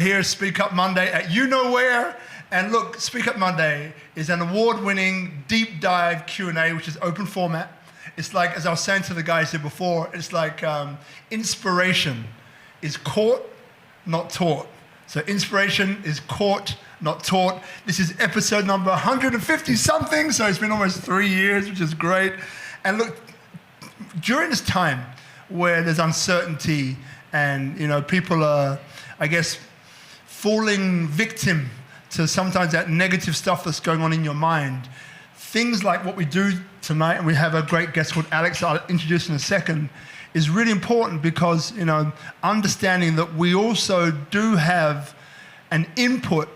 Here, SpeakuP Monday at you know where. And look, SpeakuP Monday is an award-winning deep dive Q&A, which is open format. It's like, as I was saying to the guys here before, it's like inspiration is caught, not taught. So inspiration is caught, not taught. This is episode number 150 something, so it's been almost 3 years, which is great. And look, during this time where there's uncertainty and people are, I guess, falling victim to sometimes that negative stuff that's going on in your mind, things like what we do tonight, and we have a great guest called Alex, I'll introduce in a second, is really important because, understanding that we also do have an input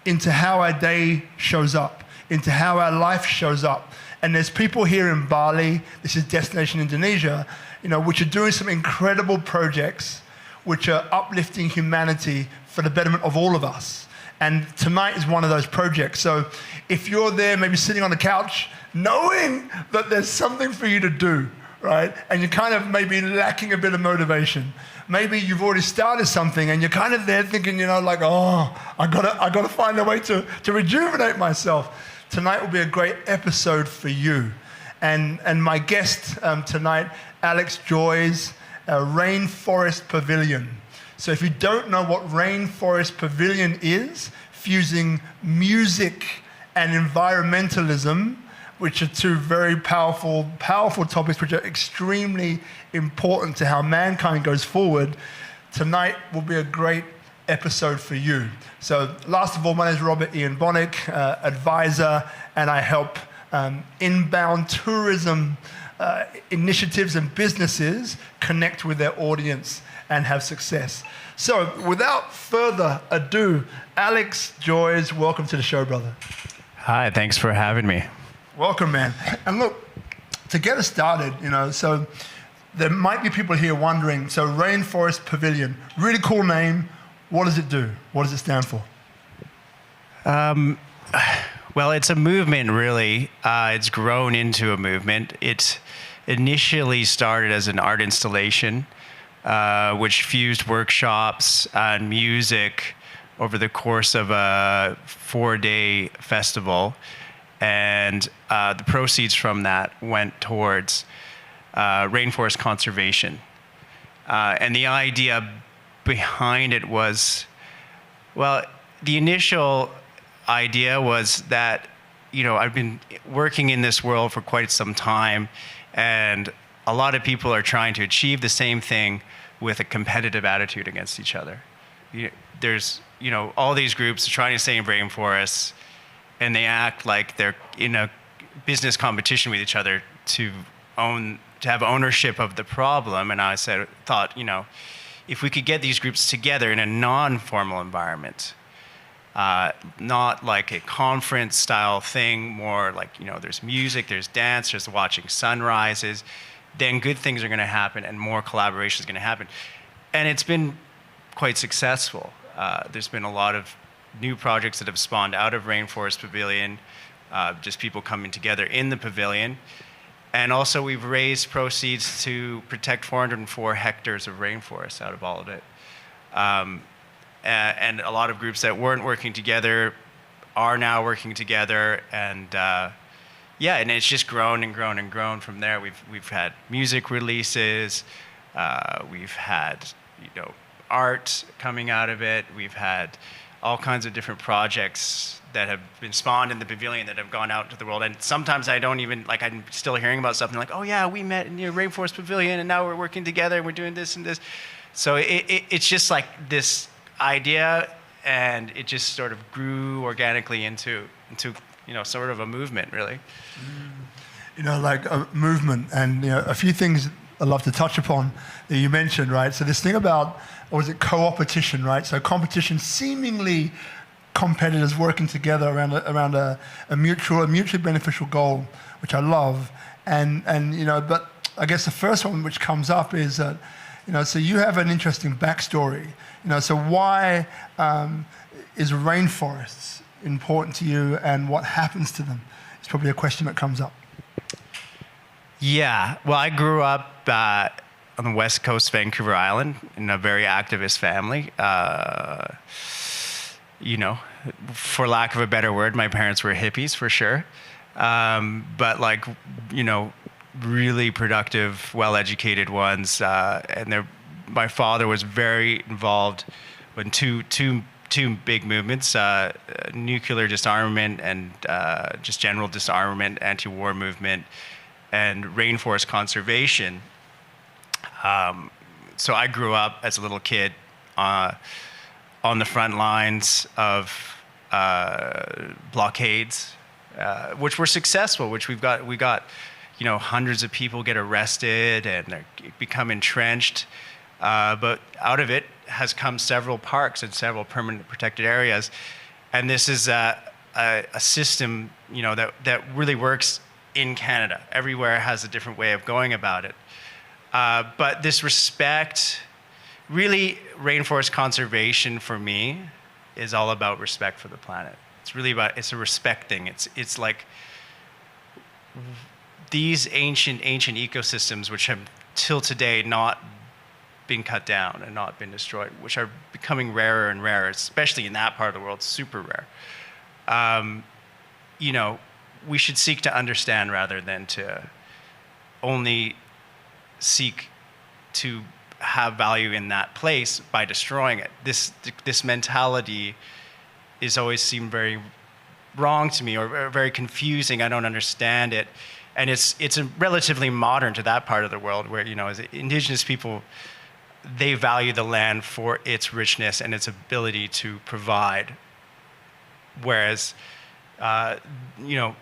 into how our day shows up, into how our life shows up. And there's people here in Bali, this is Destination Indonesia, which are doing some incredible projects which are uplifting humanity for the betterment of all of us. And tonight is one of those projects. So if you're there, maybe sitting on the couch, knowing that there's something for you to do, right? And you're kind of maybe lacking a bit of motivation. Maybe you've already started something and you're kind of there thinking, I gotta find a way to rejuvenate myself. Tonight will be a great episode for you. And my guest tonight, Alex Joy's Rainforest Pavilion. So if you don't know what Rainforest Pavilion is, fusing music and environmentalism, which are two very powerful topics which are extremely important to how mankind goes forward, tonight will be a great episode for you. So last of all, my name is Robert Ian Bonnick, advisor, and I help inbound tourism initiatives and businesses connect with their audience and have success. So without further ado, Alex Joyce, welcome to the show, brother. Hi, thanks for having me. Welcome, man. And look, to get us started, so there might be people here wondering, so Rainforest Pavilion, really cool name. What does it do? What does it stand for? Well, it's a movement, really. It's grown into a movement. It initially started as an art installation, which fused workshops and music over the course of a 4-day festival. And the proceeds from that went towards rainforest conservation. And the idea behind it was, the initial idea was that, I've been working in this world for quite some time, and a lot of people are trying to achieve the same thing with a competitive attitude against each other. There's, all these groups are trying to save rainforests, and they act like they're in a business competition with each other to have ownership of the problem. And I thought, if we could get these groups together in a non-formal environment, not like a conference style thing, more like, there's music, there's dance, there's watching sunrises, then good things are going to happen and more collaboration is going to happen. And it's been quite successful. There's been a lot of new projects that have spawned out of Rainforest Pavilion, just people coming together in the pavilion. And also we've raised proceeds to protect 404 hectares of rainforest out of all of it. And a lot of groups that weren't working together are now working together. And and it's just grown and grown and grown from there. We've had music releases, we've had art coming out of it. We've had all kinds of different projects that have been spawned in the pavilion that have gone out to the world. And sometimes I don't even, I'm still hearing about something like, oh yeah, we met in the Rainforest Pavilion and now we're working together and we're doing this and this. So it's just like this idea, and it just sort of grew organically into sort of a movement, really. Like a movement, and a few things I'd love to touch upon that you mentioned, right? So this thing about, or is it co-opetition, right? So competition, seemingly competitors working together around a mutually beneficial goal, which I love. And but I guess the first one which comes up is that, so you have an interesting backstory. So why is rainforests important to you, and what happens to them? It's probably a question that comes up. Yeah, well, I grew up on the west coast of Vancouver Island in a very activist family. You know, for lack of a better word, my parents were hippies for sure. But like, you know, really productive, well-educated ones. And my father was very involved in two big movements, nuclear disarmament and just general disarmament, anti-war movement, and rainforest conservation. So I grew up as a little kid on the front lines of blockades, which were successful, which we got, you know, hundreds of people get arrested and they become entrenched. But out of it has come several parks and several permanent protected areas. And this is a system, you know, that really works in Canada. Everywhere has a different way of going about it. But this respect, really, rainforest conservation for me is all about respect for the planet. It's really about, it's a respect thing. It's like these ancient ecosystems, which have till today not been cut down and not been destroyed, which are becoming rarer and rarer, especially in that part of the world, super rare. You know, we should seek to understand rather than to only seek to have value in that place by destroying it. This mentality is always seemed very wrong to me, or very confusing. I don't understand it. And it's relatively modern to that part of the world where, you know, as Indigenous people, they value the land for its richness and its ability to provide. Whereas, you know,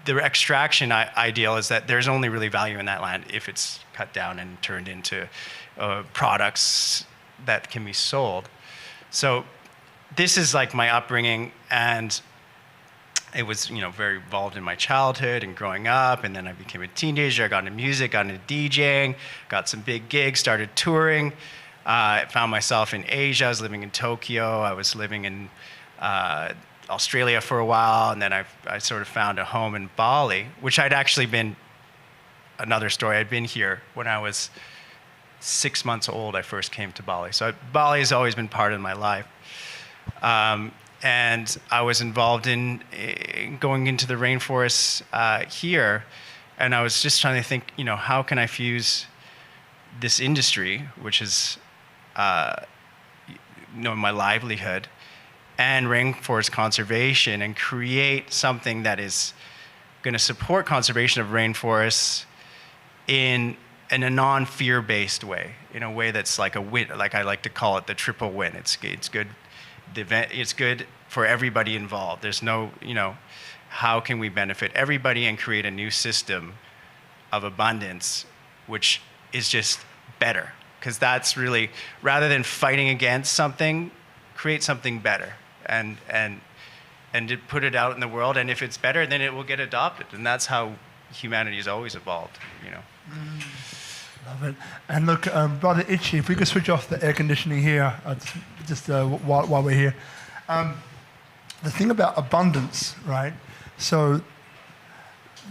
the extraction ideal is that there's only really value in that land if it's cut down and turned into products that can be sold. So this is like my upbringing, and it was, you know, very involved in my childhood and growing up, and then I became a teenager. I got into music, got into DJing, got some big gigs, started touring. I found myself in Asia. I was living in Tokyo. I was living in Australia for a while, and then I sort of found a home in Bali, which I'd actually been, another story, I'd been here when I was 6 months old. I first came to Bali. So Bali has always been part of my life. And I was involved in going into the rainforests here, and I was just trying to think, you know, how can I fuse this industry, which is, you know, my livelihood, and rainforest conservation, and create something that is going to support conservation of rainforests in a non-fear-based way, in a way that's like a win, like I like to call it the triple win. It's good. The event, it's good for everybody involved. There's no, you know, how can we benefit everybody and create a new system of abundance, which is just better? Because that's really, rather than fighting against something, create something better and to put it out in the world. And if it's better, then it will get adopted. And that's how humanity has always evolved, you know. Love it. And look, Brother Itchy, if we could switch off the air conditioning here, just while we're here. The thing about abundance, right? So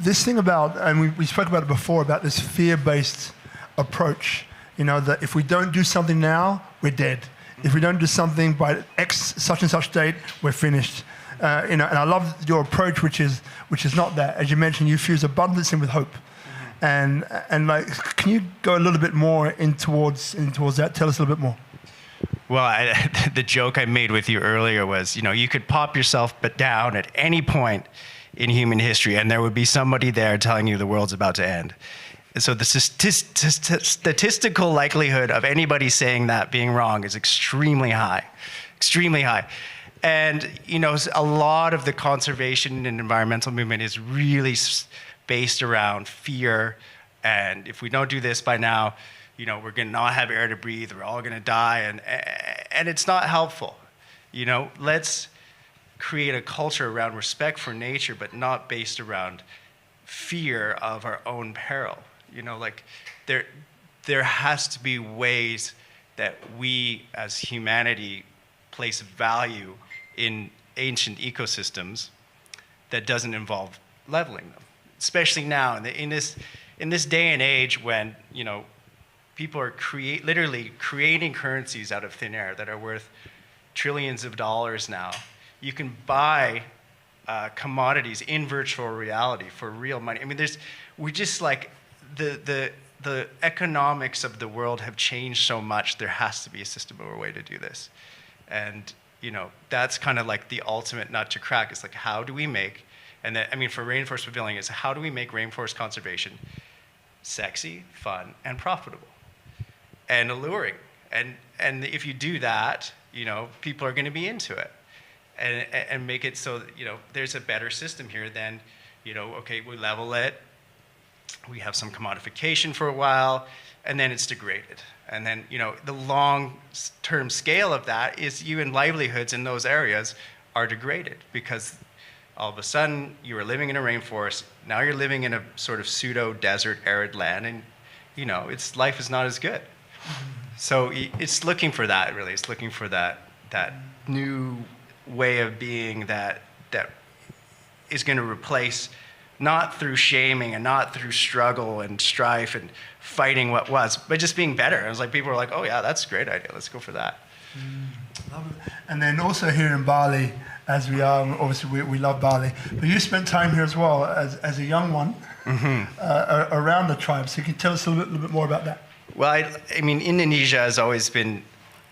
this thing about, and we spoke about it before, about this fear-based approach, you know, that if we don't do something now, we're dead. If we don't do something by X such and such date, we're finished. You know, and I love your approach, which is not that. As you mentioned, you fuse abundance in with hope. And like, can you go a little bit more in towards that? Tell us a little bit more. Well, the joke I made with you earlier was, you know, you could pop yourself down at any point in human history, and there would be somebody there telling you the world's about to end. And so the statistical likelihood of anybody saying that being wrong is extremely high, extremely high. And, you know, a lot of the conservation and environmental movement is really based around fear. And if we don't do this by now, you know, we're going to not have air to breathe. We're all going to die. And it's not helpful. You know, let's create a culture around respect for nature, but not based around fear of our own peril. You know, like there has to be ways that we as humanity place value in ancient ecosystems that doesn't involve leveling them, especially now in this day and age when, you know, people are literally creating currencies out of thin air that are worth trillions of dollars now. You can buy commodities in virtual reality for real money. I mean, we just like the economics of the world have changed so much. There has to be a system or a way to do this, and that's kind of like the ultimate nut to crack. It's like, how do we make, for Rainforest Pavilion, it's how do we make rainforest conservation sexy, fun, and profitable, and alluring, and if you do that, people are going to be into it. And make it so that, there's a better system here than, okay, we level it, we have some commodification for a while, and then it's degraded. And then, the long-term scale of that is even livelihoods in those areas are degraded because all of a sudden you were living in a rainforest, now you're living in a sort of pseudo-desert, arid land, and, life is not as good. So it's looking for that, really. It's looking for that new way of being that is going to replace, not through shaming and not through struggle and strife and fighting what was, but just being better. It was like people were like, oh yeah, that's a great idea, let's go for that. Love it. And then also here in Bali, as we are, obviously we love Bali, but you spent time here as well as a young one, around the tribe. So can you tell us a little bit more about that? Well, I mean, Indonesia has always been,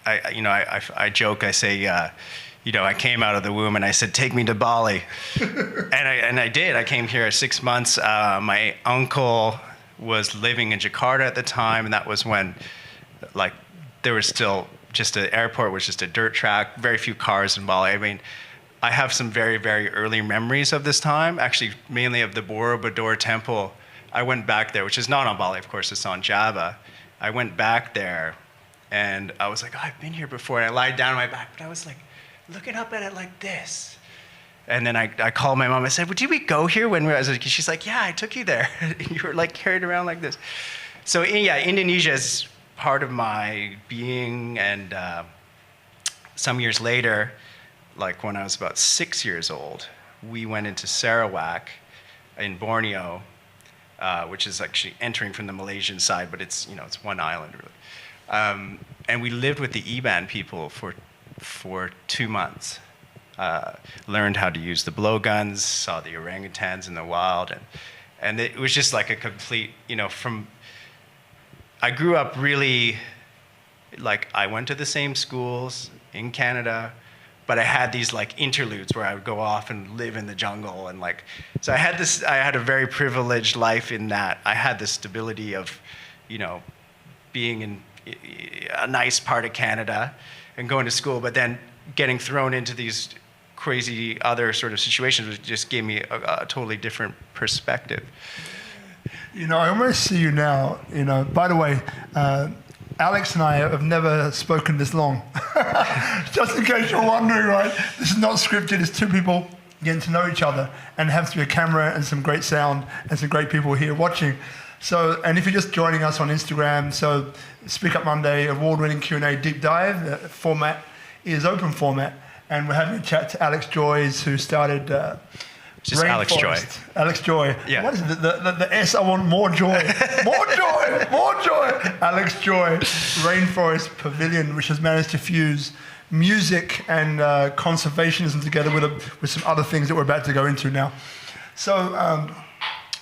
I joke, I say, I came out of the womb and I said, take me to Bali. and I did. I came here 6 months. My uncle was living in Jakarta at the time, and that was when, there was still just an airport was just a dirt track, very few cars in Bali. I mean, I have some very, very early memories of this time, actually mainly of the Borobudur temple. I went back there, which is not on Bali, of course, it's on Java. I went back there, and I was like, oh, I've been here before. And I lied down on my back, but I was like, looking up at it like this. And then I called my mom. I said, well, did we go here when we were? She's like, yeah, I took you there. You were like carried around like this. So yeah, Indonesia is part of my being. And some years later, like when I was about 6 years old, we went into Sarawak in Borneo, which is actually entering from the Malaysian side, but it's it's one island really. And we lived with the Iban people for 2 months. Learned how to use the blowguns, saw the orangutans in the wild, and it was just like a complete, I grew up really, I went to the same schools in Canada, but I had these interludes where I would go off and live in the jungle, and so I had a very privileged life in that I had the stability of, being in a nice part of Canada and going to school, but then getting thrown into these crazy other sort of situations, which just gave me a totally different perspective. I almost see you now, by the way, Alex and I have never spoken this long. Just in case you're wondering, right? This is not scripted, it's two people getting to know each other, and have to be a camera and some great sound and some great people here watching. So, and if you're just joining us on Instagram, so SpeakuP Monday, award-winning Q&A deep dive, the format is open format, and we're having a chat to Alex Joy, who started just Alex Joy. Alex Joy. Yeah. What is it? The S, I want more joy. More joy, more joy. Alex Joy, Rainforest Pavilion, which has managed to fuse music and conservationism together with some other things that we're about to go into now. So,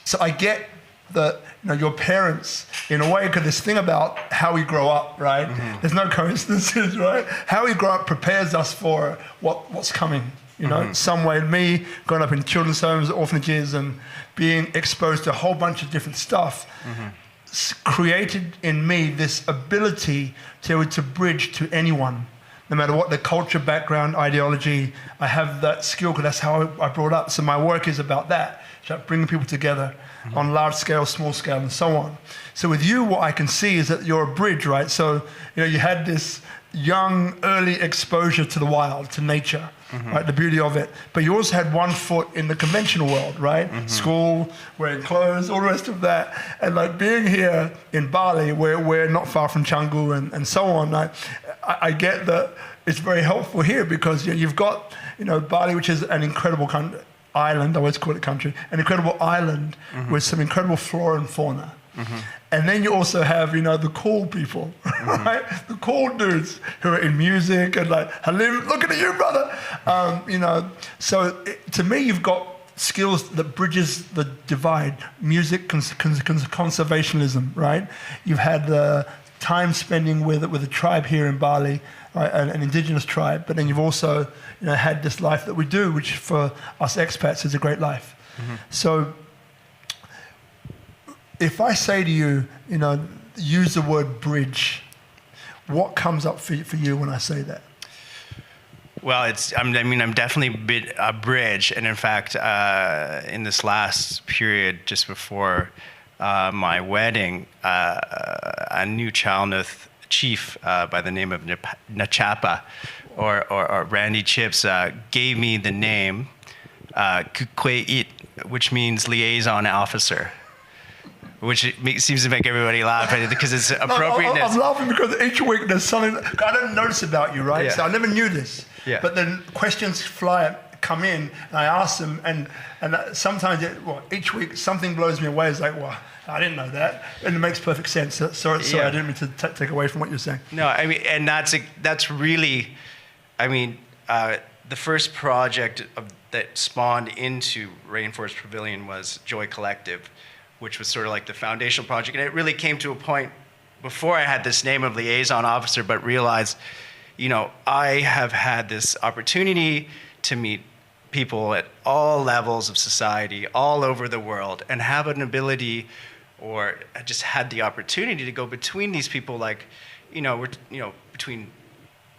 so I get that your parents, in a way, because this thing about how we grow up, right? Mm-hmm. There's no coincidences, right? How we grow up prepares us for what's coming. Some way. Me, growing up in children's homes, orphanages, and being exposed to a whole bunch of different stuff, created in me this ability to bridge to anyone, no matter what the culture, background, ideology. I have that skill because that's how I brought up. So my work is about that. It's about bringing people together on large scale, small scale, and so on. So with you, what I can see is that you're a bridge, right? So you had this young, early exposure to the wild, to nature, right? The beauty of it. But you also had one foot in the conventional world, right? School, wearing clothes, all the rest of that. And being here in Bali, where we're not far from Canggu and so on, I get that it's very helpful here because you've got, Bali, which is an incredible island, I always call it country, an incredible island with some incredible flora and fauna. And then you also have, the cool people, right? The cool dudes who are in music and like, hello, looking at you, brother. So to me, you've got skills that bridges the divide. Music, conservationism, right? You've had the time spending with a tribe here in Bali, right? An indigenous tribe, but then you've also, had this life that we do, which for us expats is a great life. So if I say to you, use the word bridge, what comes up for you when I say that? Well, I'm definitely a bridge. And in fact, in this last period, just before my wedding, a new Chalnoth chief by the name of Nachapa or Randy Chips gave me the name Kukwe'it, which means liaison officer. Which seems to make everybody laugh because it's appropriate. I'm laughing because each week there's something I don't notice about you, right? Yeah. So I never knew this. Yeah. But then questions come in, and I ask them, and sometimes each week something blows me away. It's like, well, I didn't know that, and it makes perfect sense. Sorry, I didn't mean to take away from what you're saying. No, I mean, and that's really, the first project that spawned into Rainforest Pavilion was Joy Collective, which was sort of like the foundational project. And it really came to a point before I had this name of liaison officer, but realized, I have had this opportunity to meet people at all levels of society, all over the world, and have an ability, or I just had the opportunity to go between these people, like, between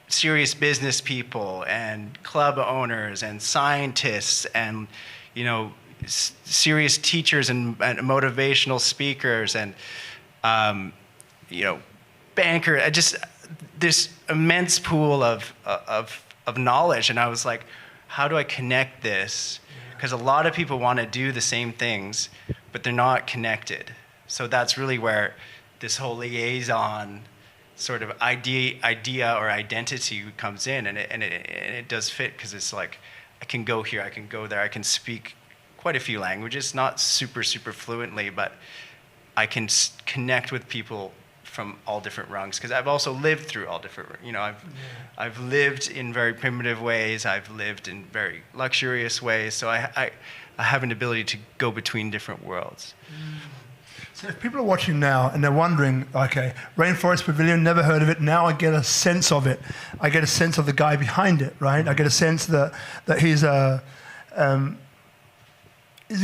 serious business people and club owners and scientists and, serious teachers and motivational speakers and banker. Just this immense pool of knowledge, and I was like, how do I connect this? Because a lot of people want to do the same things, but they're not connected. So that's really where this whole liaison sort of idea or identity comes in, and it does fit, because it's like, I can go here, I can go there, I can speak quite a few languages, not super fluently, but I can connect with people from all different rungs, because I've also lived through all different, I've lived in very primitive ways, I've lived in very luxurious ways, so I have an ability to go between different worlds. So if people are watching now and they're wondering, okay, Rainforest Pavilion, never heard of it, now I get a sense of it. I get a sense of the guy behind it, right? I get a sense that he's a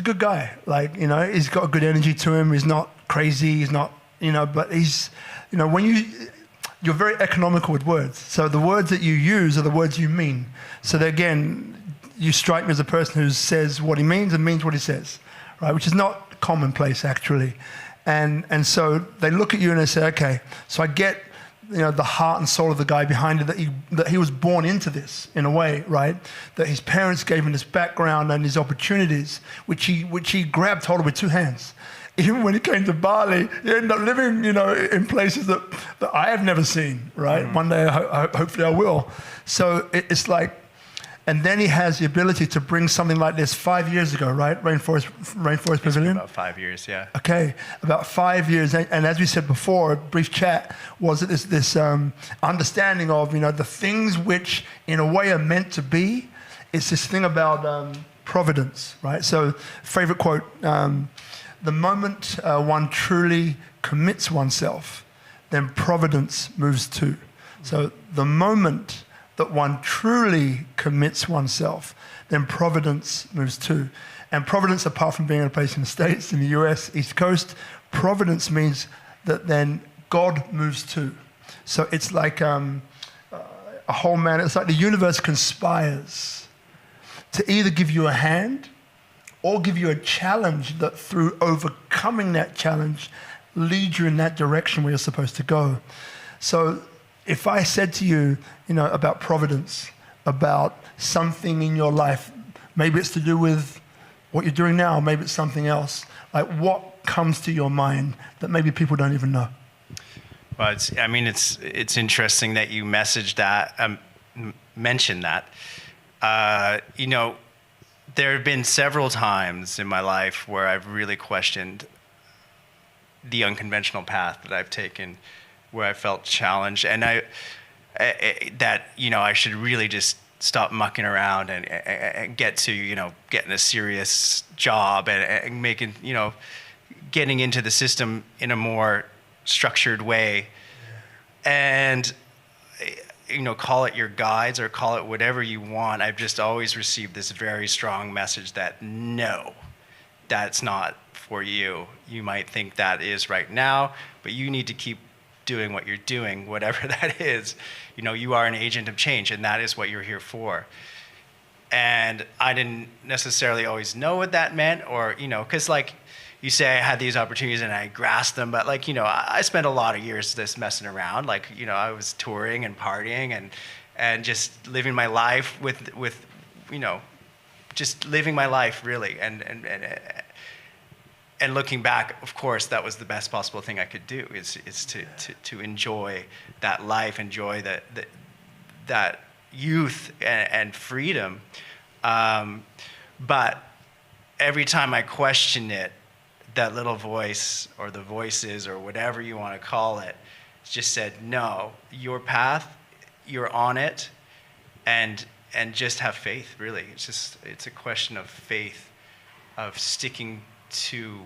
good guy. Like, he's got a good energy to him. He's not crazy. He's not, but he's, when you're very economical with words. So the words that you use are the words you mean. So that, again, you strike me as a person who says what he means and means what he says, right? Which is not commonplace, actually. And so they look at you and they say, okay, so I get, the heart and soul of the guy behind it, that he was born into this in a way, right? That his parents gave him this background and his opportunities, which he grabbed hold of with two hands. Even when he came to Bali, he ended up living, in places that I have never seen, right? One day, hopefully I will. So it's like, and then he has the ability to bring something like this 5 years ago, right? Rainforest Pavilion? About 5 years, yeah. Okay, about 5 years. And as we said before, a brief chat, was this understanding of, the things which in a way are meant to be. It's this thing about providence, right? So favorite quote, the moment one truly commits oneself, then providence moves too. So the moment that one truly commits oneself, then providence moves too. And providence, apart from being in a place in the States, in the US, East Coast, providence means that then God moves too. So it's like a whole man, it's like the universe conspires to either give you a hand or give you a challenge that through overcoming that challenge leads you in that direction where you're supposed to go. So if I said to you, about providence, about something in your life, maybe it's to do with what you're doing now, maybe it's something else, like what comes to your mind that maybe people don't even know? Well, it's interesting that you mentioned that. There have been several times in my life where I've really questioned the unconventional path that I've taken, where I felt challenged, and I should really just stop mucking around and get to getting a serious job and making getting into the system in a more structured way, and call it your guides or call it whatever you want. I've just always received this very strong message that no, that's not for you. You might think that is right now, but you need to keep doing what you're doing, whatever that is. You are an agent of change, and that is what you're here for. And I didn't necessarily always know what that meant, or because like you say, I had these opportunities and I grasped them, but I spent a lot of years just messing around. I was touring and partying and just living my life with just living my life really. And looking back, of course, that was the best possible thing I could do is to enjoy that life, enjoy that youth and freedom. But every time I question it, that little voice or the voices or whatever you want to call it just said, no, your path, you're on it, and just have faith, really. It's a question of faith, of sticking to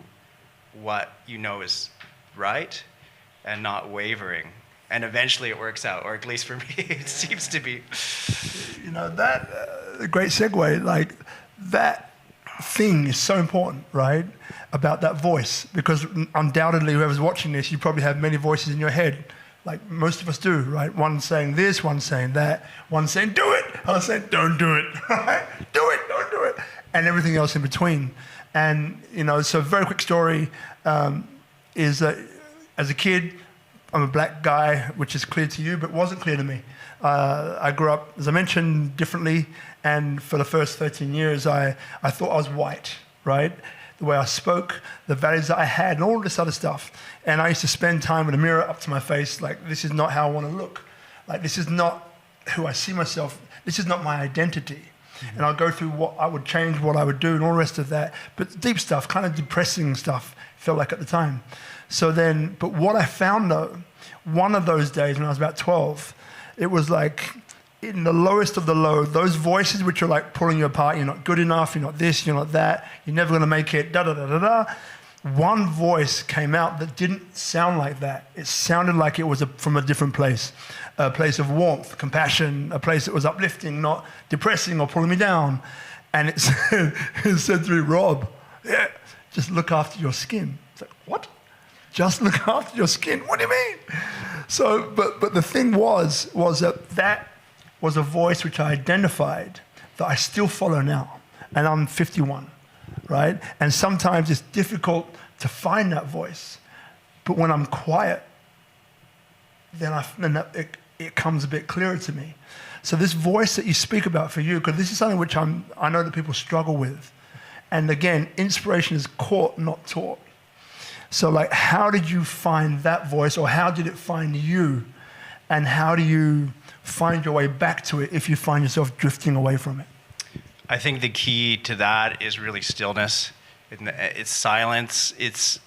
what is right and not wavering. And eventually it works out, or at least for me, it seems to be. That a great segue, like that thing is so important, right? About that voice, because undoubtedly whoever's watching this, you probably have many voices in your head, like most of us do, right? One saying this, one saying that, one saying do it, other saying don't do it, right? Do it, don't do it, and everything else in between. And so a very quick story is that as a kid, I'm a black guy, which is clear to you, but wasn't clear to me. I grew up, as I mentioned, differently, and for the first 13 years, I thought I was white, right? The way I spoke, the values that I had, and all this other stuff. And I used to spend time with a mirror up to my face, like, this is not how I want to look. Like, this is not who I see myself. This is not my identity. Mm-hmm. And I'll go through what I would change, what I would do, and all the rest of that. But deep stuff, kind of depressing stuff, felt like at the time. So then, but what I found though, one of those days when I was about 12, it was like, in the lowest of the low, those voices which are like pulling you apart, you're not good enough, you're not this, you're not that, you're never going to make it, da-da-da-da-da. One voice came out that didn't sound like that. It sounded like it was from a different place, a place of warmth, compassion, a place that was uplifting, not depressing or pulling me down. And it said to me, Rob, yeah, just look after your skin. It's like, what? Just look after your skin? What do you mean? So, but the thing was that was a voice which I identified that I still follow now. And I'm 51, right? And sometimes it's difficult to find that voice. But when I'm quiet, then it comes a bit clearer to me. So this voice that you speak about for you, because this is something which I know that people struggle with. And again, inspiration is caught, not taught. So like, how did you find that voice, or how did it find you? And how do you find your way back to it if you find yourself drifting away from it? I think the key to that is really stillness. It's silence. It's.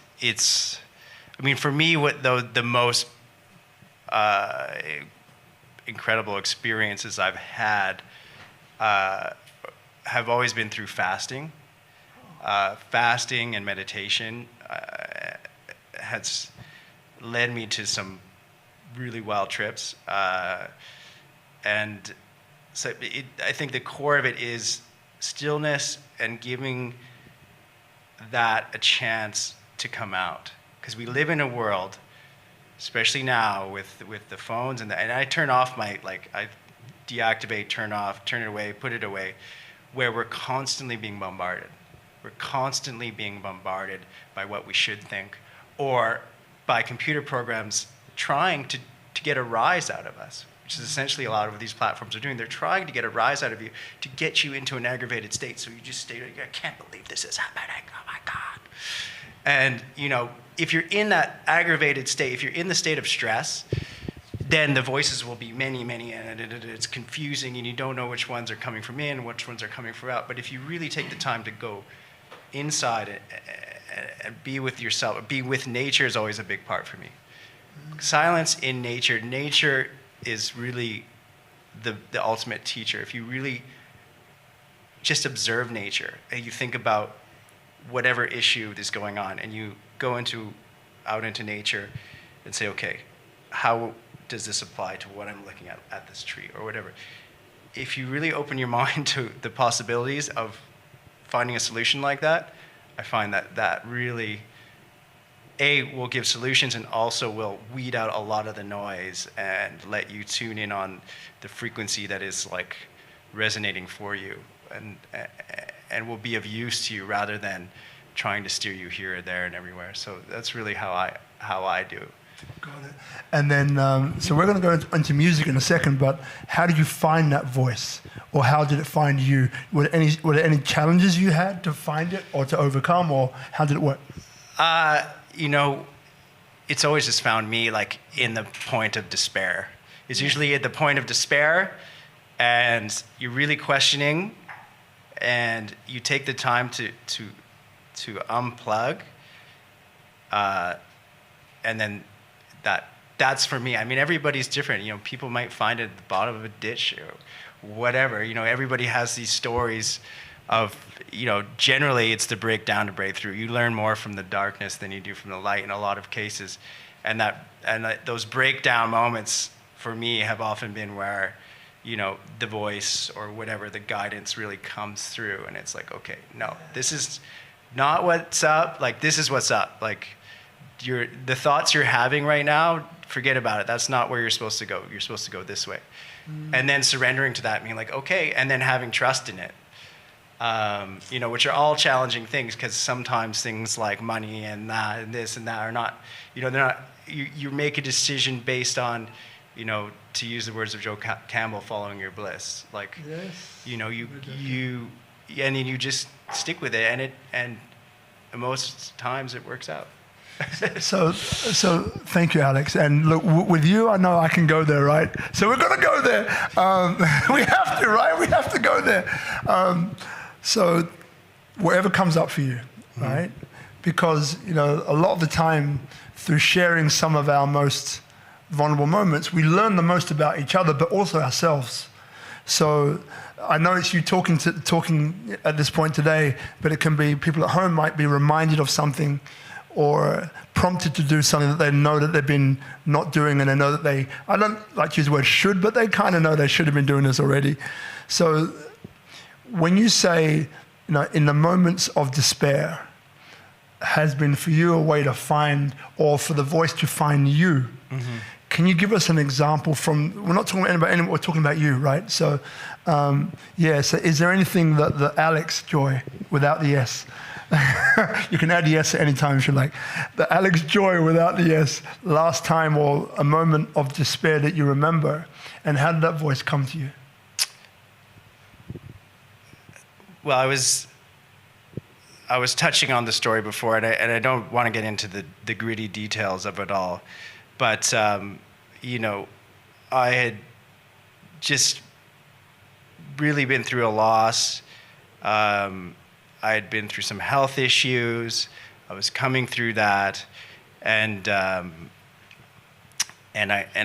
I mean, for me, what the most incredible experiences I've had have always been through fasting. Fasting and meditation has led me to some really wild trips. And so I think the core of it is stillness and giving that a chance to come out. Because we live in a world, especially now with the phones, and I turn off I deactivate, turn off, turn it away, put it away, where we're constantly being bombarded. We're constantly being bombarded by what we should think, or by computer programs trying to get a rise out of us, which is essentially a lot of what these platforms are doing. They're trying to get a rise out of you to get you into an aggravated state, so you just stay, I can't believe this is happening, oh my God. And if you're in that aggravated state, if you're in the state of stress, then the voices will be many, and it's confusing, and you don't know which ones are coming from in, which ones are coming from out. But if you really take the time to go inside and be with yourself. Be with nature is always a big part for me. Silence in nature. Nature is really the ultimate teacher. If you really just observe nature and you think about whatever issue is going on and you go out into nature and say, okay, how does this apply to what I'm looking at this tree or whatever? If you really open your mind to the possibilities of finding a solution like that, I find that really, will give solutions and also will weed out a lot of the noise and let you tune in on the frequency that is like resonating for you and will be of use to you rather than trying to steer you here or there and everywhere. So that's really how I do. Got it. And then, so we're going to go into music in a second, but how did you find that voice? Or how did it find you? Were there any challenges you had to find it or to overcome, or how did it work? It's always just found me like in the point of despair. It's usually at the point of despair and you're really questioning and you take the time to unplug and then that's for me. I mean, everybody's different. People might find it at the bottom of a ditch or whatever. Everybody has these stories of, generally it's the breakdown to breakthrough. You learn more from the darkness than you do from the light in a lot of cases. And those breakdown moments for me have often been where, the voice or whatever, the guidance really comes through and it's like, okay, no, this is not what's up. Like, this is what's up. Like, the thoughts you're having right now, forget about it. That's not where you're supposed to go. You're supposed to go this way. And then surrendering to that, being like, okay, and then having trust in it. Which are all challenging things because sometimes things like money and that and this and that are not, they're not, you make a decision based on, to use the words of Joe Campbell, following your bliss. Like, yes. And then you just stick with it and most times it works out. So thank you, Alex. And look, with you, I know I can go there, right? So we're going to go there. We have to, right? We have to go there. So whatever comes up for you, right? Because, a lot of the time through sharing some of our most vulnerable moments, we learn the most about each other, but also ourselves. So I know it's you talking at this point today, but it can be people at home might be reminded of something or prompted to do something that they know that they've been not doing, and they know that I don't like to use the word should, but they kind of know they should have been doing this already. So when you say, in the moments of despair, has been for you a way to find, or for the voice to find you, can you give us an example we're not talking about anyone, we're talking about you, right? So, so is there anything that the Alex Joy, without the S, you can add the S at any time if you like. The Alex Joy without the S, last time or a moment of despair that you remember, and how did that voice come to you? Well, I was touching on the story before, and I don't want to get into the gritty details of it all, but I had just really been through a loss. I had been through some health issues. I was coming through that, and I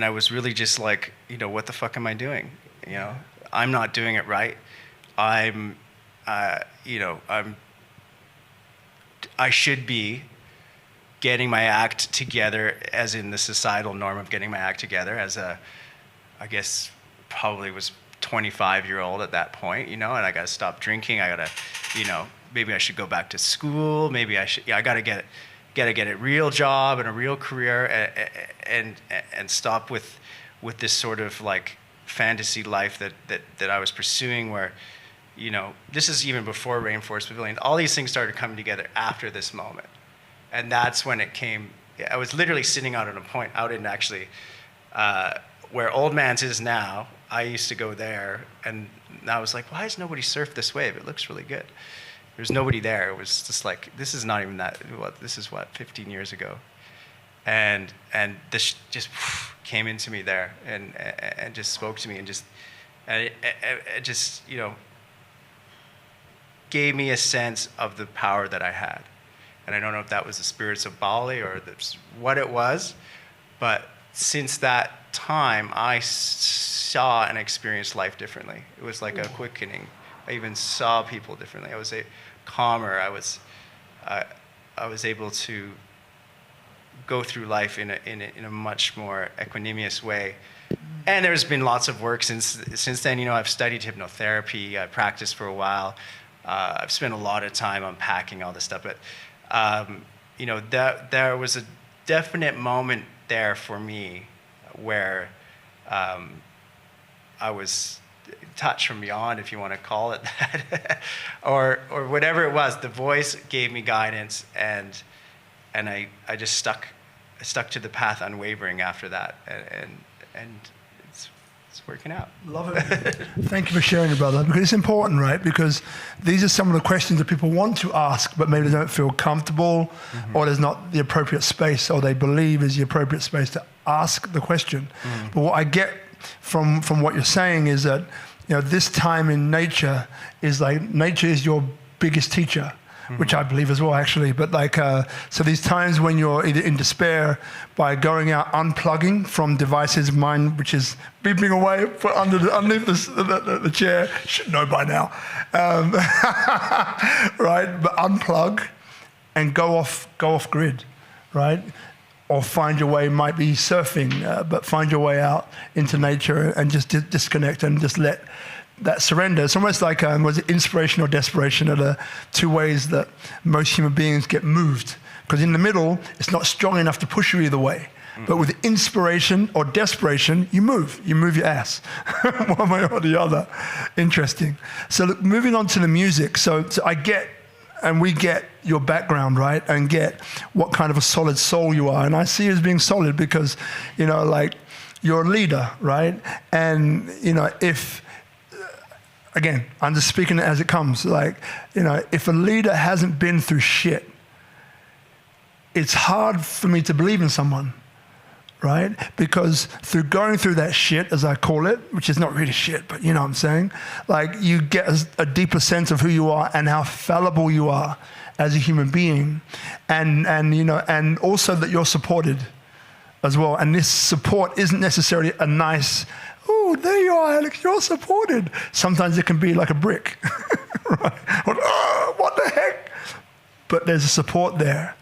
was really just like, what the fuck am I doing? I'm not doing it right. I should be getting my act together, as in the societal norm of getting my act together as I guess probably was 25-year-old at that point, and I got to stop drinking. I got to, maybe I should go back to school. Maybe I should, I got to get a real job and a real career and stop with this sort of like fantasy life that I was pursuing where, this is even before Rainforest Pavilion. All these things started coming together after this moment. And that's when it came. I was literally sitting out on a point out in actually where Old Man's is now. I used to go there, and I was like, why has nobody surfed this wave? It looks really good. There's nobody there. It was just like, this is not even that, this is 15 years ago. And this just came into me there and just spoke to me and just gave me a sense of the power that I had. And I don't know if that was the spirits of Bali or what it was, but since that time, I saw and experienced life differently. It was like a quickening. I even saw people differently. I was calmer. I was able to go through life in a much more equanimous way. And there's been lots of work since then. You know, I've studied hypnotherapy. I practiced for a while. I've spent a lot of time unpacking all this stuff. But you know, there was a definite moment there for me where I was touched from beyond, if you want to call it that, or whatever it was. The voice gave me guidance, and I just stuck to the path unwavering after that, and it's working out. Love it. Thank you for sharing it, brother, because it's important, right? Because these are some of the questions that people want to ask, but maybe they don't feel comfortable, or there's not the appropriate space, or they believe is the appropriate space to ask the question. But what I get from what you're saying is that, you know, this time in nature is like, nature is your biggest teacher, which I believe as well, actually. But like, so these times when you're either in despair, by going out, unplugging from devices, mine, which is beeping away underneath the chair, you should know by now, right? But unplug and go off grid, right? Or find your way, might be surfing, but find your way out into nature and just disconnect and just let that surrender. It's almost like, was it inspiration or desperation are the two ways that most human beings get moved. Because in the middle, it's not strong enough to push you either way. But with inspiration or desperation, you move your ass, one way or the other. Interesting. So look, moving on to the music. So I get, and we get your background, right? And get what kind of a solid soul you are. And I see you as being solid because, you know, like, you're a leader, right? And, you know, again, I'm just speaking as it comes. Like, you know, if a leader hasn't been through shit, it's hard for me to believe in someone, right? Because through going through that shit, as I call it, which is not really shit, but you know what I'm saying? Like, you get a deeper sense of who you are and how fallible you are as a human being. And you know, and also that you're supported as well. And this support isn't necessarily a nice, oh, there you are, Alex, you're supported. Sometimes it can be like a brick, right? Or, oh, what the heck? But there's a support there.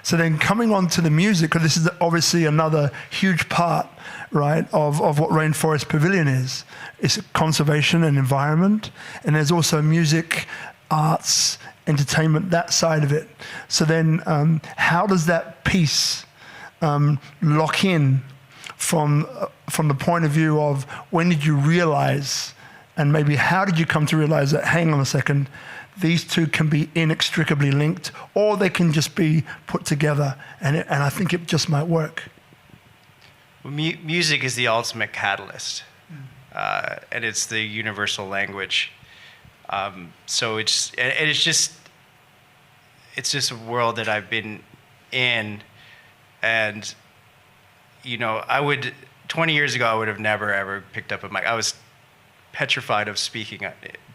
So then coming on to the music, because this is obviously another huge part, right, of what Rainforest Pavilion is. It's conservation and environment, and there's also music, arts, entertainment, that side of it. So then how does that piece lock in from the point of view of when did you realize, and maybe how did you come to realize that, hang on a second, these two can be inextricably linked, or they can just be put together, and I think it just might work. Well, music is the ultimate catalyst, and it's the universal language. So it's just a world that I've been in, and you know, 20 years ago, I would have never ever picked up a mic. I was petrified of speaking,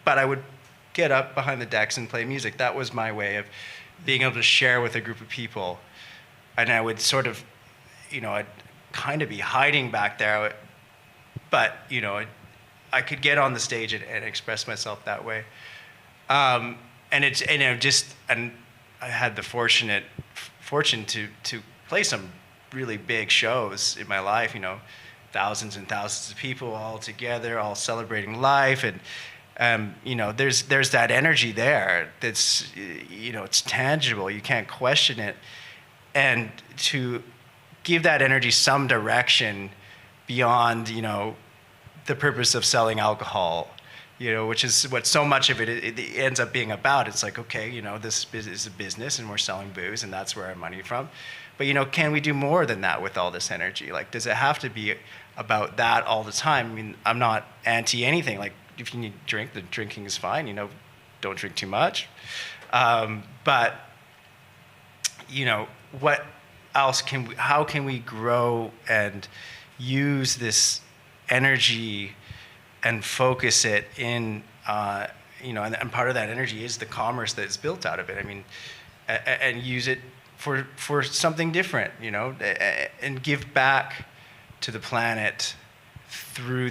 but I would get up behind the decks and play music. That was my way of being able to share with a group of people. And I would sort of, you know, I'd kind of be hiding back there, but, you know, I could get on the stage and express myself that way. And I had the fortune to play some really big shows in my life, you know, thousands and thousands of people all together, all celebrating life. And you know, there's that energy there that's, you know, it's tangible. You can't question it. And to give that energy some direction beyond, you know, the purpose of selling alcohol, you know, which is what so much of it ends up being about. It's like, okay, you know, this is a business and we're selling booze and that's where our money from. But, you know, can we do more than that with all this energy? Like, does it have to be about that all the time? I mean, I'm not anti anything. Like, if you need to drink, the drinking is fine, you know, don't drink too much. But, you know, what else how can we grow and use this energy and focus it in and part of that energy is the commerce that is built out of it. I mean, and use it for something different, and give back to the planet through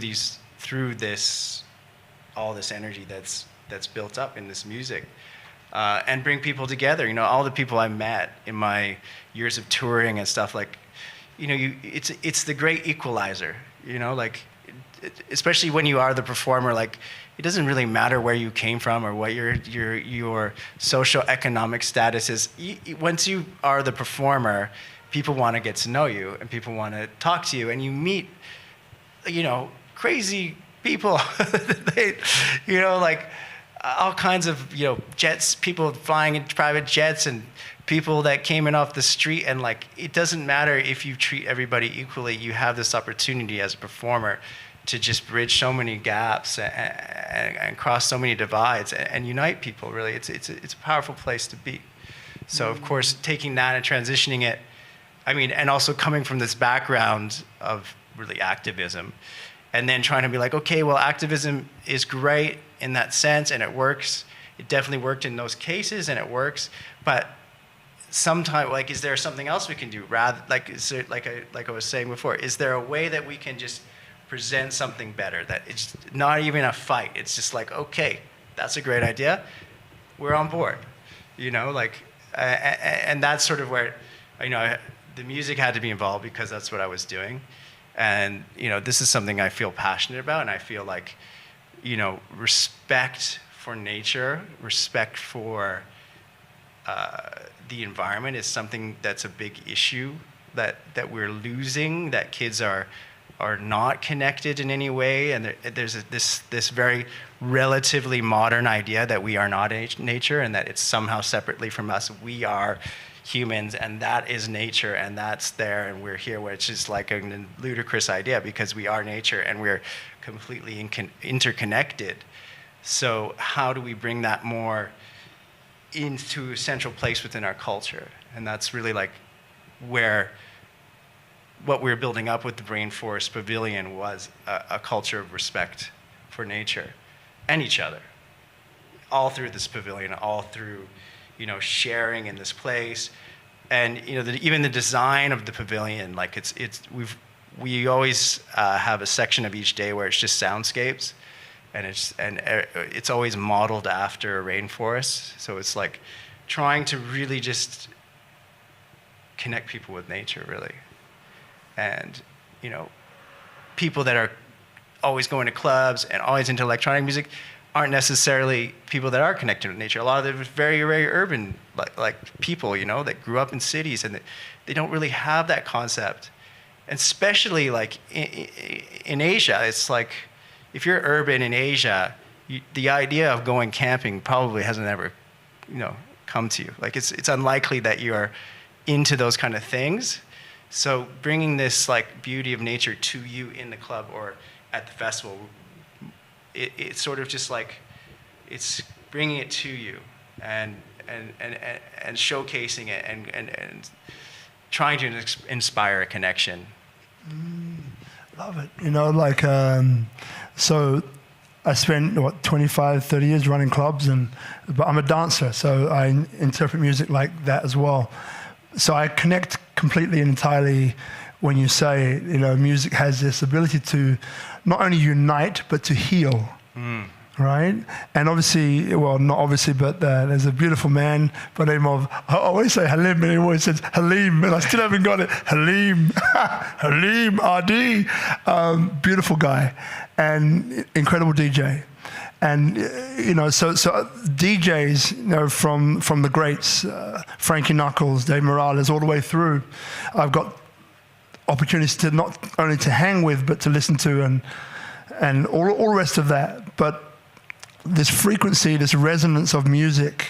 all this energy that's built up in this music, and bring people together. All the people I met in my years of touring and stuff, like, it's the great equalizer. Especially when you are the performer, like, it doesn't really matter where you came from or what your socio-economic status is. Once you are the performer, people want to get to know you and people want to talk to you, and you meet, crazy people. Like all kinds of, jets, people flying in private jets, and people that came in off the street. And like, it doesn't matter if you treat everybody equally. You have this opportunity as a performer to just bridge so many gaps and cross so many divides and unite people. Really, it's a powerful place to be. So of course, taking that and transitioning it, and also coming from this background of really activism, and then trying to be like, okay, well, activism is great in that sense, and it works. It definitely worked in those cases, and it works. But sometimes, like, is there something else we can do? Rather, like, is there, like I was saying before, is there a way that we can just present something better, that it's not even a fight? It's just like, okay, that's a great idea. We're on board, and that's sort of where, the music had to be involved because that's what I was doing. And, this is something I feel passionate about, and I feel like, respect for nature, respect for the environment is something that's a big issue that we're losing, that kids are not connected in any way. And there's this very relatively modern idea that we are not nature and that it's somehow separately from us. We are humans, and that is nature, and that's there, and we're here, which is like a ludicrous idea because we are nature and we're completely interconnected. So how do we bring that more into a central place within our culture? And that's really like where what we were building up with the Rainforest Pavilion was a culture of respect for nature and each other, all through this pavilion, all through sharing in this place. And even the design of the pavilion, like we always have a section of each day where it's just soundscapes, and it's always modeled after a rainforest. So it's like trying to really just connect people with nature, really. And people that are always going to clubs and always into electronic music aren't necessarily people that are connected with nature. A lot of them are very, very urban, like people, that grew up in cities, and they don't really have that concept. And especially like in Asia, it's like if you're urban in Asia, the idea of going camping probably hasn't ever, come to you. Like it's unlikely that you're into those kind of things. So bringing this like beauty of nature to you in the club or at the festival, it's sort of just like it's bringing it to you and showcasing it and trying to inspire a connection. Love it. So I spent 25, 30 years running clubs, but I'm a dancer, so I interpret music like that as well. So I connect completely and entirely when you say, music has this ability to not only unite, but to heal, right? And obviously, well, not obviously, but there's a beautiful man by the name of, I always say Halim, and he always says Halim, and I still haven't got it. Halim, Halim, R.D., beautiful guy, and incredible DJ. And, so DJs, from the greats, Frankie Knuckles, Dave Morales, all the way through, I've got opportunities to not only to hang with, but to listen to and all the rest of that. But this frequency, this resonance of music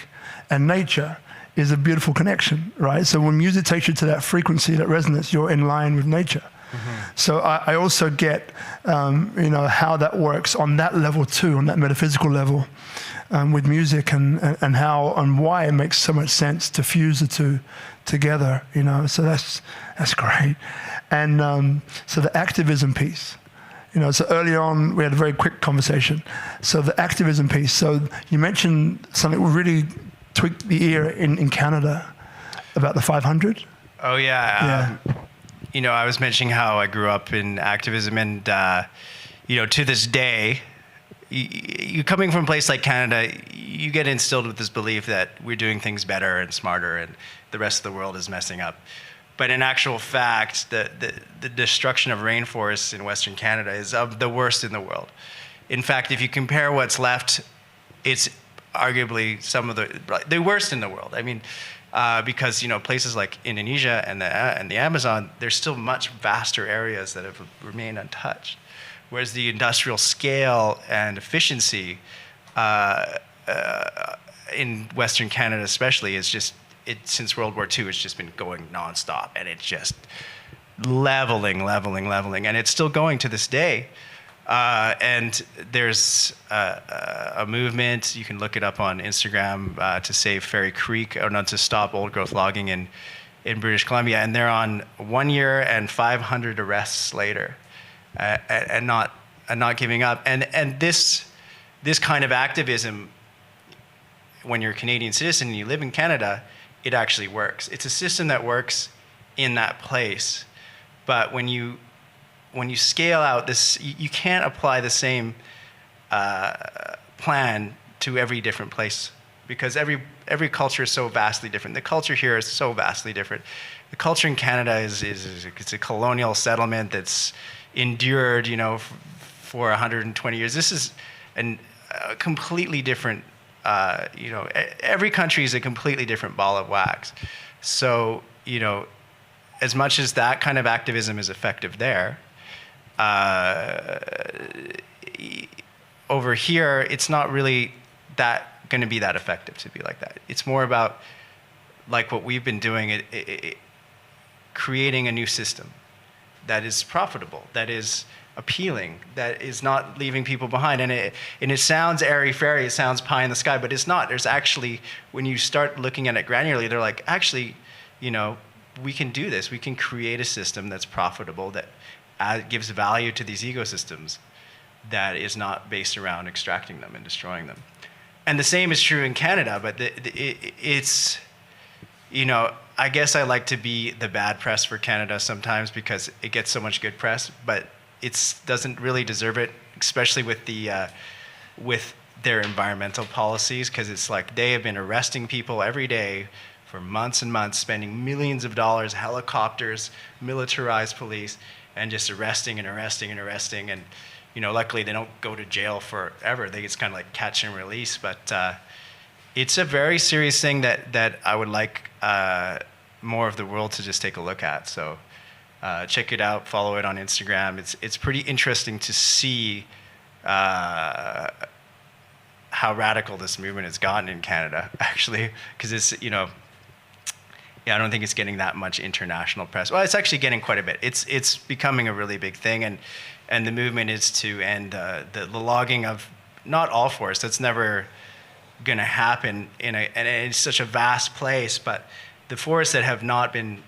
and nature is a beautiful connection, right? So when music takes you to that frequency, that resonance, you're in line with nature. Mm-hmm. So I also get, how that works on that level too, on that metaphysical level, with music and how and why it makes so much sense to fuse the two together, So that's great. And so the activism piece, So early on, we had a very quick conversation. So the activism piece. So you mentioned something that really tweaked the ear in Canada about the 500. Oh, yeah. I was mentioning how I grew up in activism, and, to this day, you coming from a place like Canada, you get instilled with this belief that we're doing things better and smarter and the rest of the world is messing up. But in actual fact, the destruction of rainforests in Western Canada is of the worst in the world. In fact, if you compare what's left, it's arguably some of the worst in the world. I mean, because places like Indonesia and the Amazon, there's still much vaster areas that have remained untouched. Whereas the industrial scale and efficiency in Western Canada especially is just, since World War II, it's just been going nonstop, and it's just leveling, and it's still going to this day. And there's a movement, you can look it up on Instagram, to save Fairy Creek, or not, to stop old growth logging in British Columbia, and they're on 1 year and 500 arrests later, and not giving up. And this kind of activism, when you're a Canadian citizen and you live in Canada, it actually works. It's a system that works in that place. But when you scale out this, you can't apply the same plan to every different place, because every culture is so vastly different. The culture here is so vastly different. The culture in Canada is it's a colonial settlement that's endured, for 120 years. This is a completely different. Every country is a completely different ball of wax. So, as much as that kind of activism is effective there, over here, it's not really going to be that effective to be like that. It's more about, like what we've been doing, creating a new system that is profitable, that is appealing, that is not leaving people behind. And it sounds airy-fairy, it sounds pie in the sky, but it's not. There's actually, when you start looking at it granularly, they're like, actually, we can do this. We can create a system that's profitable, that gives value to these ecosystems, that is not based around extracting them and destroying them. And the same is true in Canada, but it's, I guess I like to be the bad press for Canada sometimes because it gets so much good press, but it doesn't really deserve it, especially with with their environmental policies, because it's like they have been arresting people every day for months and months, spending millions of dollars, helicopters, militarized police, and just arresting. And luckily they don't go to jail forever. They just kind of like catch and release. But it's a very serious thing that I would like more of the world to just take a look at. So. Check it out, follow it on Instagram. It's pretty interesting to see how radical this movement has gotten in Canada, actually, because it's, I don't think it's getting that much international press. Well, it's actually getting quite a bit. It's becoming a really big thing, and the movement is to end the logging of not all forests. That's never going to happen and it's such a vast place, but the forests that have not been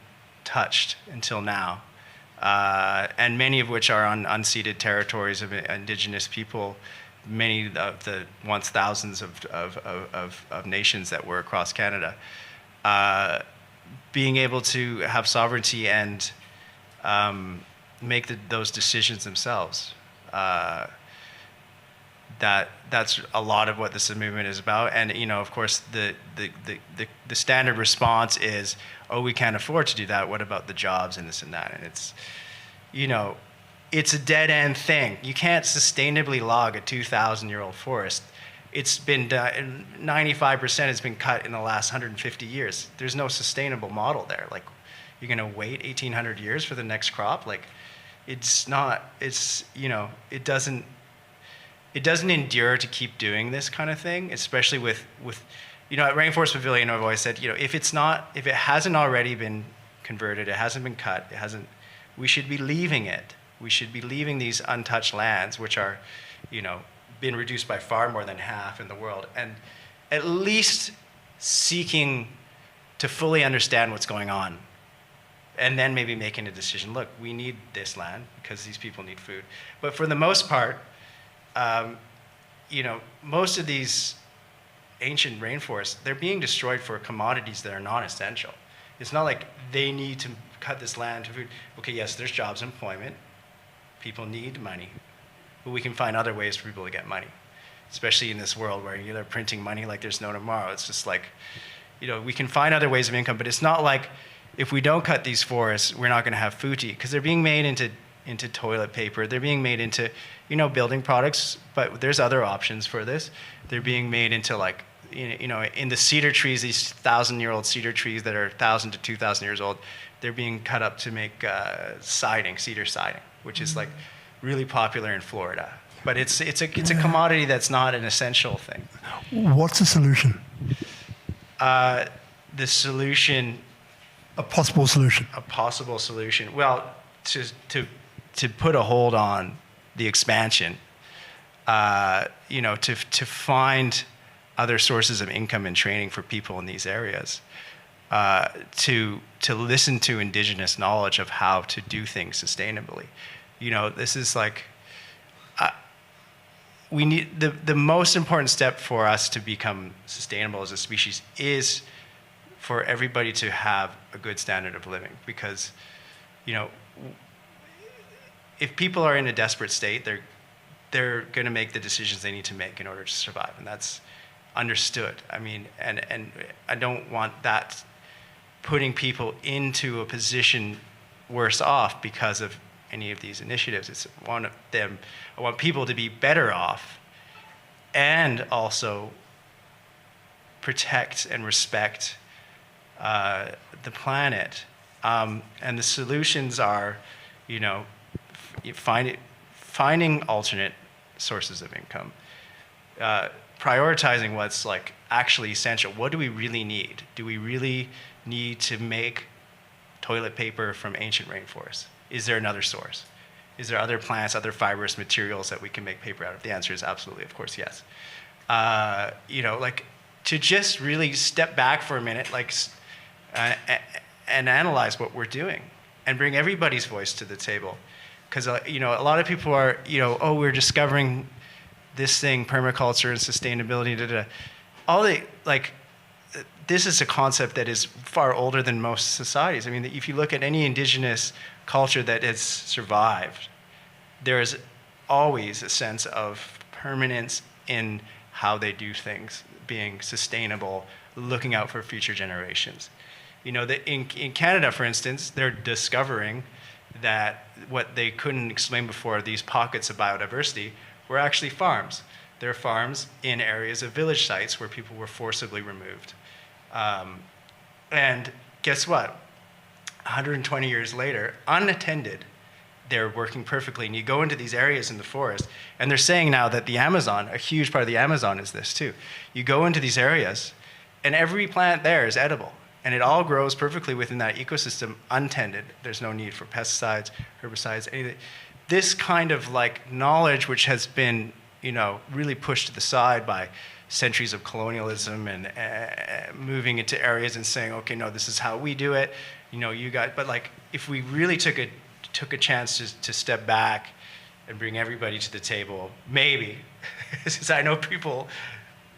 touched until now, and many of which are on unceded territories of indigenous people, many of the once thousands of nations that were across Canada, being able to have sovereignty and make those decisions themselves. That's a lot of what this movement is about. And of course, the standard response is, oh, we can't afford to do that. What about the jobs and this and that? And it's, it's a dead end thing. You can't sustainably log a 2,000-year-old forest. It's been 95% has been cut in the last 150 years. There's no sustainable model there. Like, you're gonna wait 1,800 years for the next crop? Like, it's not. It's it doesn't endure to keep doing this kind of thing, especially with at Rainforest Pavilion, I've always said, if it hasn't already been converted, it hasn't been cut, we should be leaving it. We should be leaving these untouched lands, which are, been reduced by far more than half in the world, and at least seeking to fully understand what's going on and then maybe making a decision. Look, we need this land because these people need food. But for the most part, most of these ancient rainforests, they're being destroyed for commodities that are non-essential. It's not like they need to cut this land to food. Okay, yes, there's jobs, employment. People need money, but we can find other ways for people to get money, especially in this world where they're printing money like there's no tomorrow. It's just like, we can find other ways of income, but it's not like if we don't cut these forests, we're not going to have food to eat, because they're being made into toilet paper. They're being made into, building products, but there's other options for this. They're being made into like, in the cedar trees, these 1,000-year-old cedar trees that are 1,000 to 2,000 years old, they're being cut up to make siding, cedar siding, which is like really popular in Florida. But it's a commodity that's not an essential thing. What's the solution? The solution. A possible solution. A possible solution. Well, to put a hold on the expansion, to find other sources of income and training for people in these areas, to listen to indigenous knowledge of how to do things sustainably. This is like, we need the most important step for us to become sustainable as a species is for everybody to have a good standard of living, because if people are in a desperate state, they're going to make the decisions they need to make in order to survive, and that's understood. I mean, and I don't want that putting people into a position worse off because of any of these initiatives. I want people to be better off and also protect and respect the planet. And the solutions are, finding alternate sources of income, prioritizing what's like actually essential. What do we really need? Do we really need to make toilet paper from ancient rainforests? Is there another source? Is there other plants, other fibrous materials that we can make paper out of? The answer is absolutely, of course, yes. To just really step back for a minute, and analyze what we're doing and bring everybody's voice to the table. Because, a lot of people are, we're discovering this thing, permaculture and sustainability, this is a concept that is far older than most societies. I mean, if you look at any indigenous culture that has survived, there is always a sense of permanence in how they do things, being sustainable, looking out for future generations. In Canada, for instance, they're discovering that what they couldn't explain before, these pockets of biodiversity, were actually farms. They're farms in areas of village sites where people were forcibly removed. And guess what? 120 years later, unattended, they're working perfectly. And you go into these areas in the forest, and they're saying now that the Amazon, a huge part of the Amazon is this too. You go into these areas, and every plant there is edible. And it all grows perfectly within that ecosystem, untended. There's no need for pesticides, herbicides, anything. This kind of knowledge, which has been, really pushed to the side by centuries of colonialism and moving into areas and saying, okay, no, this is how we do it. But if we really took a chance to step back and bring everybody to the table, maybe, since I know people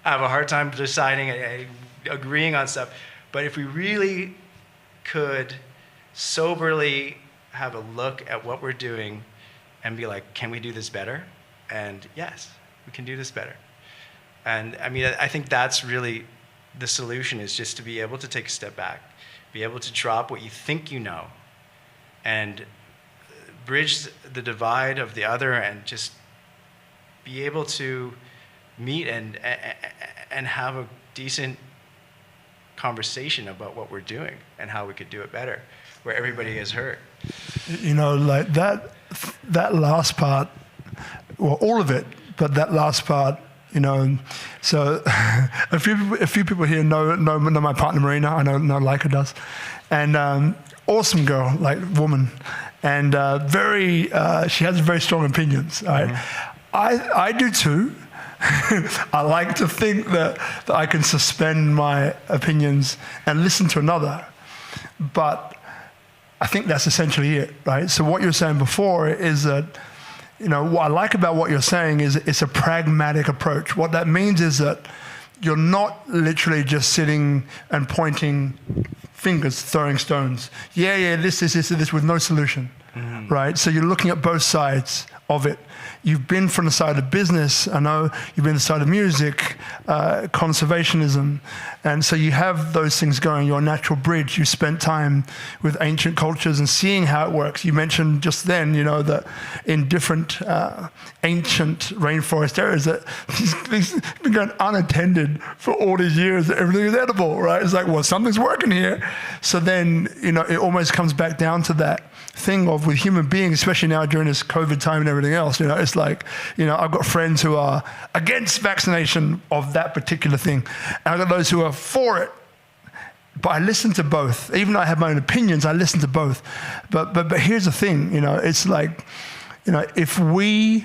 have a hard time deciding, agreeing on stuff. But if we really could soberly have a look at what we're doing and be like, can we do this better? And yes, we can do this better. And I mean, I think that's really the solution, is just to be able to take a step back, be able to drop what you think you know, and bridge the divide of the other, and just be able to meet and have a decent conversation about what we're doing and how we could do it better, where everybody is heard. That last part, well, all of it, but that last part, so a few people here know my partner Marina. I know Leica does, and awesome girl, woman, and she has very strong opinions. Right? Mm-hmm. I do too. I like to think that I can suspend my opinions and listen to another. But I think that's essentially it, right? So what you're saying before is that, what I like about what you're saying is it's a pragmatic approach. What that means is that you're not literally just sitting and pointing fingers, throwing stones. This with no solution, right? So you're looking at both sides of it. You've been from the side of business, I know, you've been the side of music, conservationism, and so you have those things going, you're a natural bridge. You spent time with ancient cultures and seeing how it works. You mentioned just then, that in different ancient rainforest areas that these have been going unattended for all these years, that everything is edible, right? It's like, well, something's working here. So then, it almost comes back down to that thing of with human beings, especially now during this COVID time and everything else, it's like, I've got friends who are against vaccination of that particular thing. And I've got those who are for it. But I listen to both. Even though I have my own opinions, I listen to both. But here's the thing, it's like, if we,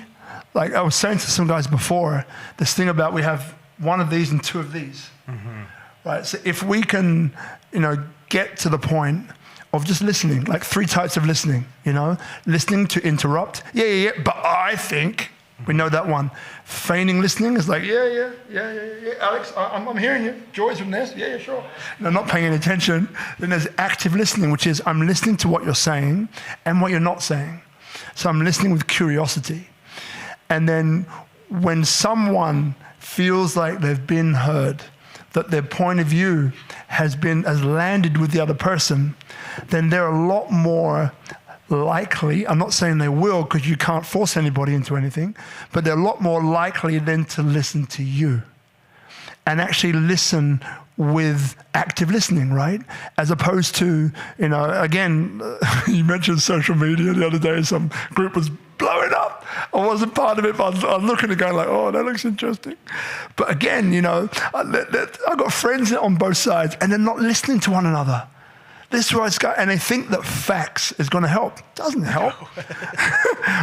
like I was saying to some guys before, this thing about we have one of these and two of these, right? So if we can, get to the point of just listening, like 3 types of listening, listening to interrupt. But I think, we know that one. Feigning listening is like, Alex, I'm hearing you. Joy's from this, sure. Not paying any attention. Then there's active listening, which is I'm listening to what you're saying and what you're not saying. So I'm listening with curiosity. And then when someone feels like they've been heard, that their point of view has landed with the other person, then they're a lot more likely, I'm not saying they will because you can't force anybody into anything, but they're a lot more likely then to listen to you and actually listen with active listening, right? As opposed to, again, you mentioned social media the other day, some group was blowing up. I wasn't part of it, but I was looking and going like, oh, that looks interesting. But again, I've got friends on both sides and they're not listening to one another. This is where it's got, and they think that facts is going to help. Doesn't help.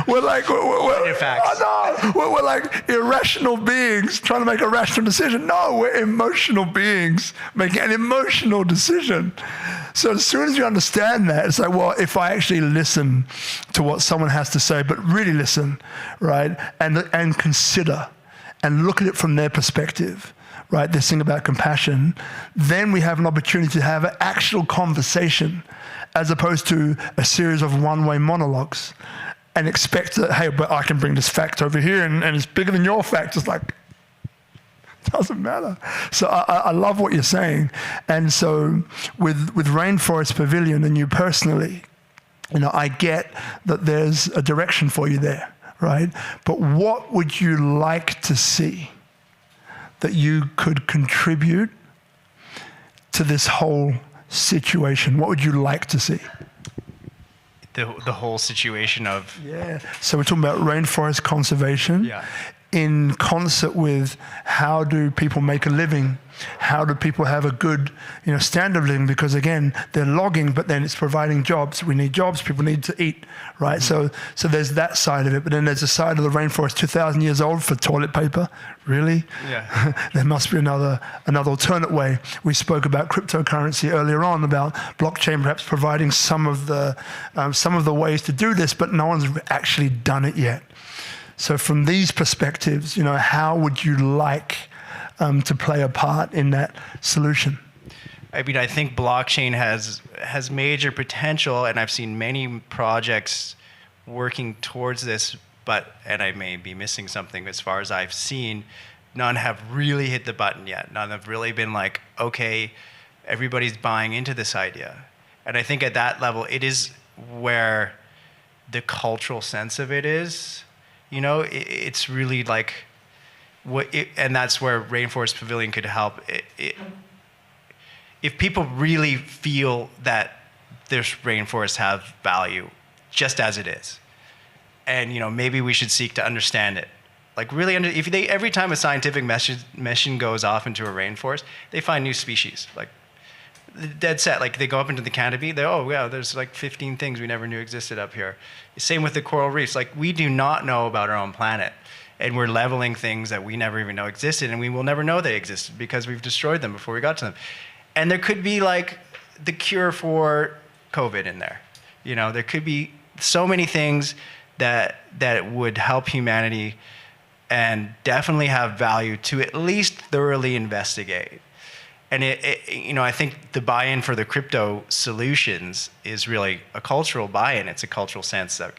We're like, we're like irrational beings trying to make a rational decision. No, we're emotional beings making an emotional decision. So as soon as you understand that, it's like, well, if I actually listen to what someone has to say, but really listen, right, and consider and look at it from their perspective, right, this thing about compassion, then we have an opportunity to have an actual conversation as opposed to a series of one-way monologues and expect that, hey, but I can bring this fact over here and it's bigger than your fact. It's like, doesn't matter. So I love what you're saying. And so with Rainforest Pavilion and you personally, I get that there's a direction for you there, right? But what would you like to see that you could contribute to this whole situation? What would you like to see? The whole situation of... Yeah. So we're talking about rainforest conservation. Yeah. In concert with how do people make a living? How do people have a good, standard of living? Because again, they're logging, but then it's providing jobs. We need jobs. People need to eat, right? So there's that side of it. But then there's a side of the rainforest 2,000 years old for toilet paper. Really? Yeah. There must be another alternate way. We spoke about cryptocurrency earlier on, about blockchain perhaps providing some of the ways to do this, but no one's actually done it yet. So from these perspectives, how would you like to play a part in that solution? I mean, I think blockchain has major potential, and I've seen many projects working towards this, and I may be missing something as far as I've seen, none have really hit the button yet. None have really been like, okay, everybody's buying into this idea. And I think at that level, it is where the cultural sense of it is. It's really like and that's where Rainforest Pavilion could help. If people really feel that this rainforests have value just as it is, and maybe we should seek to understand it. Like really, every time a scientific mission goes off into a rainforest, they find new species. Like dead set, like they go up into the canopy, there's like 15 things we never knew existed up here. Same with the coral reefs. Like we do not know about our own planet, and we're leveling things that we never even know existed, and we will never know they existed because we've destroyed them before we got to them. And there could be like the cure for COVID in there. There could be so many things that would help humanity and definitely have value to at least thoroughly investigate. And I think the buy-in for the crypto solutions is really a cultural buy-in. It's a cultural sense that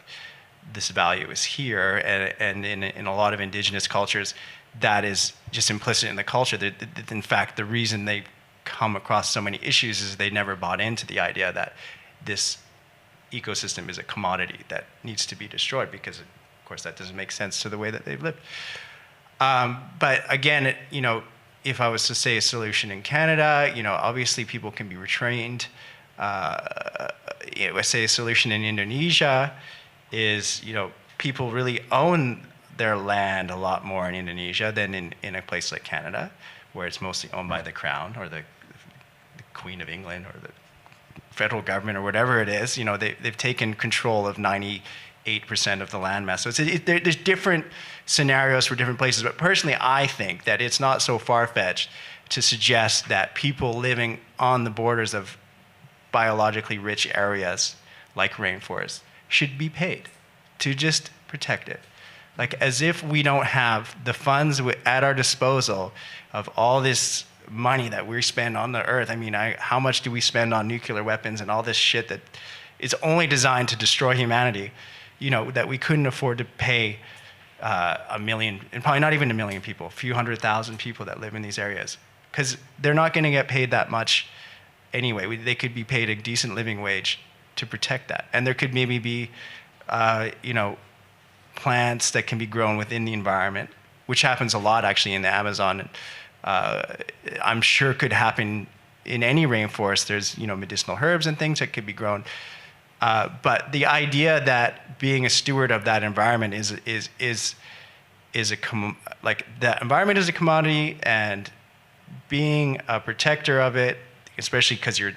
this value is here, and in a lot of indigenous cultures, that is just implicit in the culture. That in fact, the reason they come across so many issues is they never bought into the idea that this ecosystem is a commodity that needs to be destroyed, because of course that doesn't make sense to the way that they've lived. But again, if I was to say a solution in Canada, obviously people can be retrained. I say a solution in Indonesia is, people really own their land a lot more in Indonesia than in a place like Canada, where it's mostly owned by the Crown or the Queen of England or the federal government or whatever it is. They've taken control of 98% of the landmass. So there's different scenarios for different places. But personally, I think that it's not so far-fetched to suggest that people living on the borders of biologically rich areas like rainforests should be paid to just protect it. Like, as if we don't have the funds at our disposal of all this money that we spend on the earth. I mean, how much do we spend on nuclear weapons and all this shit that is only designed to destroy humanity, that we couldn't afford to pay 1 million, and probably not even 1 million people, a few 100,000 people that live in these areas, because they're not going to get paid that much anyway. They could be paid a decent living wage to protect that. And there could maybe be, plants that can be grown within the environment, which happens a lot actually in the Amazon. I'm sure could happen in any rainforest. There's, medicinal herbs and things that could be grown. But the idea that being a steward of that environment that environment is a commodity, and being a protector of it, especially because you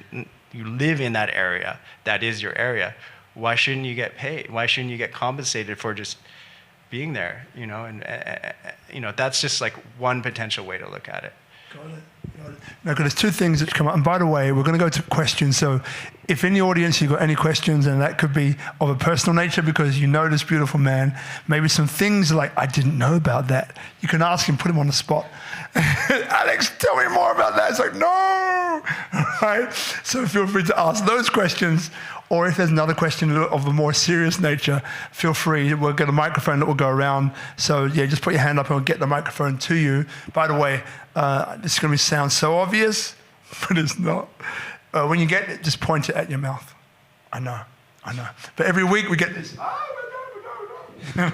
live in that area, that is your area. Why shouldn't you get paid? Why shouldn't you get compensated for just being there? And that's just like one potential way to look at it. Got it. Now, there's two things that come up. And by the way, we're going to go to questions. So if in the audience you've got any questions, and that could be of a personal nature because you know this beautiful man, maybe some things like, I didn't know about that. You can ask him, put him on the spot. Alex, tell me more about that. It's like, no. Right? So feel free to ask those questions. Or if there's another question of a more serious nature, feel free. We'll get a microphone that will go around. So yeah, just put your hand up and we'll get the microphone to you. By the way, this is going to sound so obvious, but it's not. When you get it, just point it at your mouth. I know. But every week we get this, no.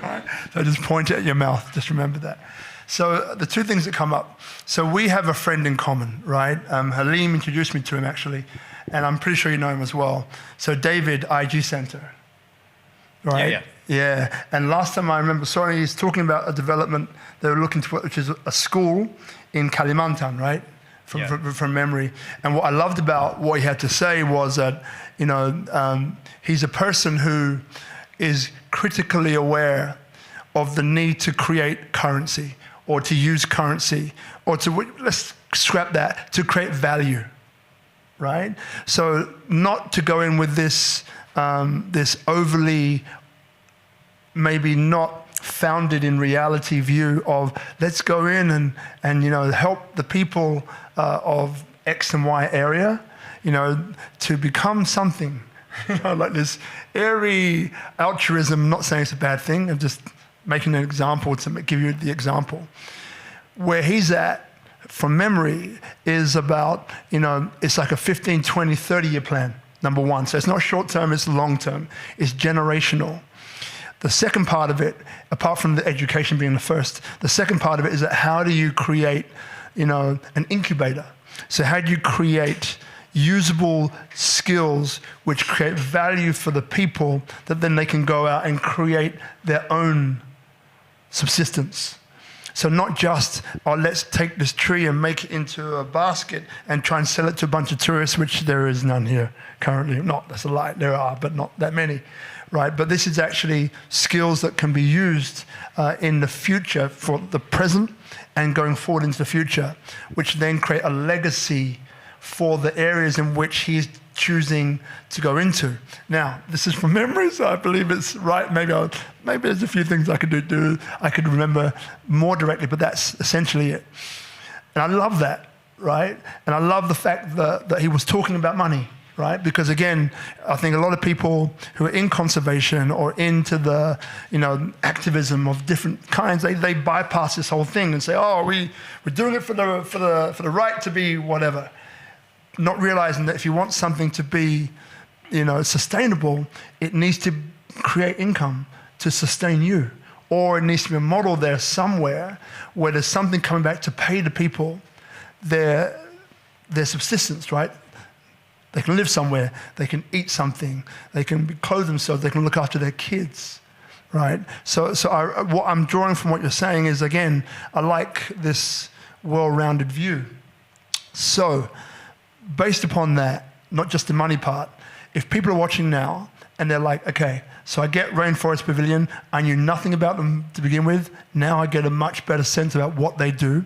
So just point it at your mouth. Just remember that. So the two things that come up. So we have a friend in common, right? Halim introduced me to him actually. And I'm pretty sure you know him as well. So David, IG Center, right? Yeah. And last time I remember, he's talking about a development they were looking to, which is a school in Kalimantan, right? From memory. And what I loved about what he had to say was that, he's a person who is critically aware of the need to create currency, or to use currency, or let's scrap that, to create value. Right? So not to go in with this overly, maybe not founded in reality view of let's go in and help the people of X and Y area, to become something, like this airy altruism. I'm not saying it's a bad thing. I'm just making an example to give you the example. Where he's at, from memory, is about, it's like a 15, 20, 30-year plan, number one. So it's not short-term, it's long-term. It's generational. The second part of it, apart from the education being the first, the second part of it is that how do you create, an incubator? So how do you create usable skills which create value for the people that then they can go out and create their own subsistence? So not just, let's take this tree and make it into a basket and try and sell it to a bunch of tourists, which there is none here currently. That's a lie, there are, but not that many, right? But this is actually skills that can be used in the future for the present and going forward into the future, which then create a legacy for the areas in which he's choosing to go into. Now, this is from memory, so I believe it's right. Maybe there's a few things I could do. I could remember more directly, but that's essentially it. And I love that, right? And I love the fact that he was talking about money, right? Because again, I think a lot of people who are in conservation or into the, activism of different kinds, they bypass this whole thing and say, oh, we're doing it for the right to be whatever. Not realizing that if you want something to be, sustainable, it needs to create income to sustain you. Or it needs to be a model there somewhere where there's something coming back to pay the people their subsistence, right? They can live somewhere, they can eat something, they can clothe themselves, they can look after their kids, right? So what I'm drawing from what you're saying is, again, I like this well-rounded view. So, based upon that, not just the money part, if people are watching now and they're like, okay, so I get Rainforest Pavilion, I knew nothing about them to begin with, now I get a much better sense about what they do.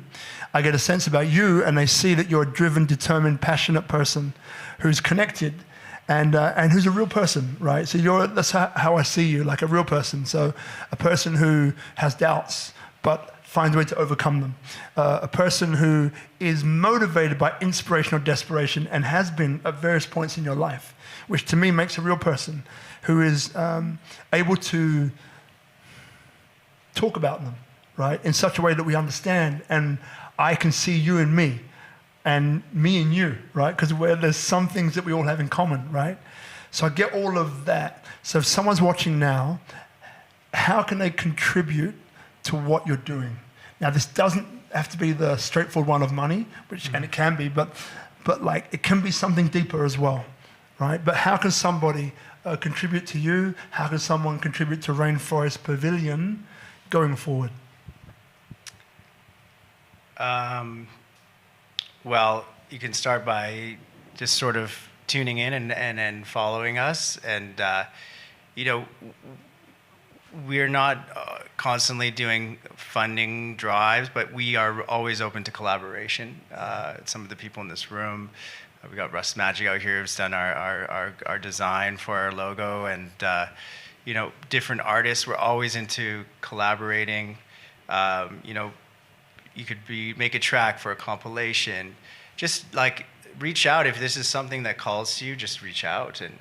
I get a sense about you, and they see that you're a driven, determined, passionate person who's connected and who's a real person, right? So that's how I see you, like a real person. So a person who has doubts, but finds a way to overcome them. A person who is motivated by inspiration or desperation and has been at various points in your life, which to me makes a real person who is able to talk about them, right? In such a way that we understand, and I can see you and me and you, right? Because there's some things that we all have in common, right? So I get all of that. So if someone's watching now, how can they contribute to what you're doing? Now, this doesn't have to be the straightforward one of money, and it can be, but like it can be something deeper as well, right? But how can somebody contribute to you? How can someone contribute to Rainforest Pavilion going forward? Well, you can start by just sort of tuning in and following us. And, we're not constantly doing funding drives, but we are always open to collaboration. Some of the people in this room, we got Russ Magic out here who's done our design for our logo, and, different artists. We're always into collaborating. You could make a track for a compilation. Just like reach out if this is something that calls to you. Just reach out, and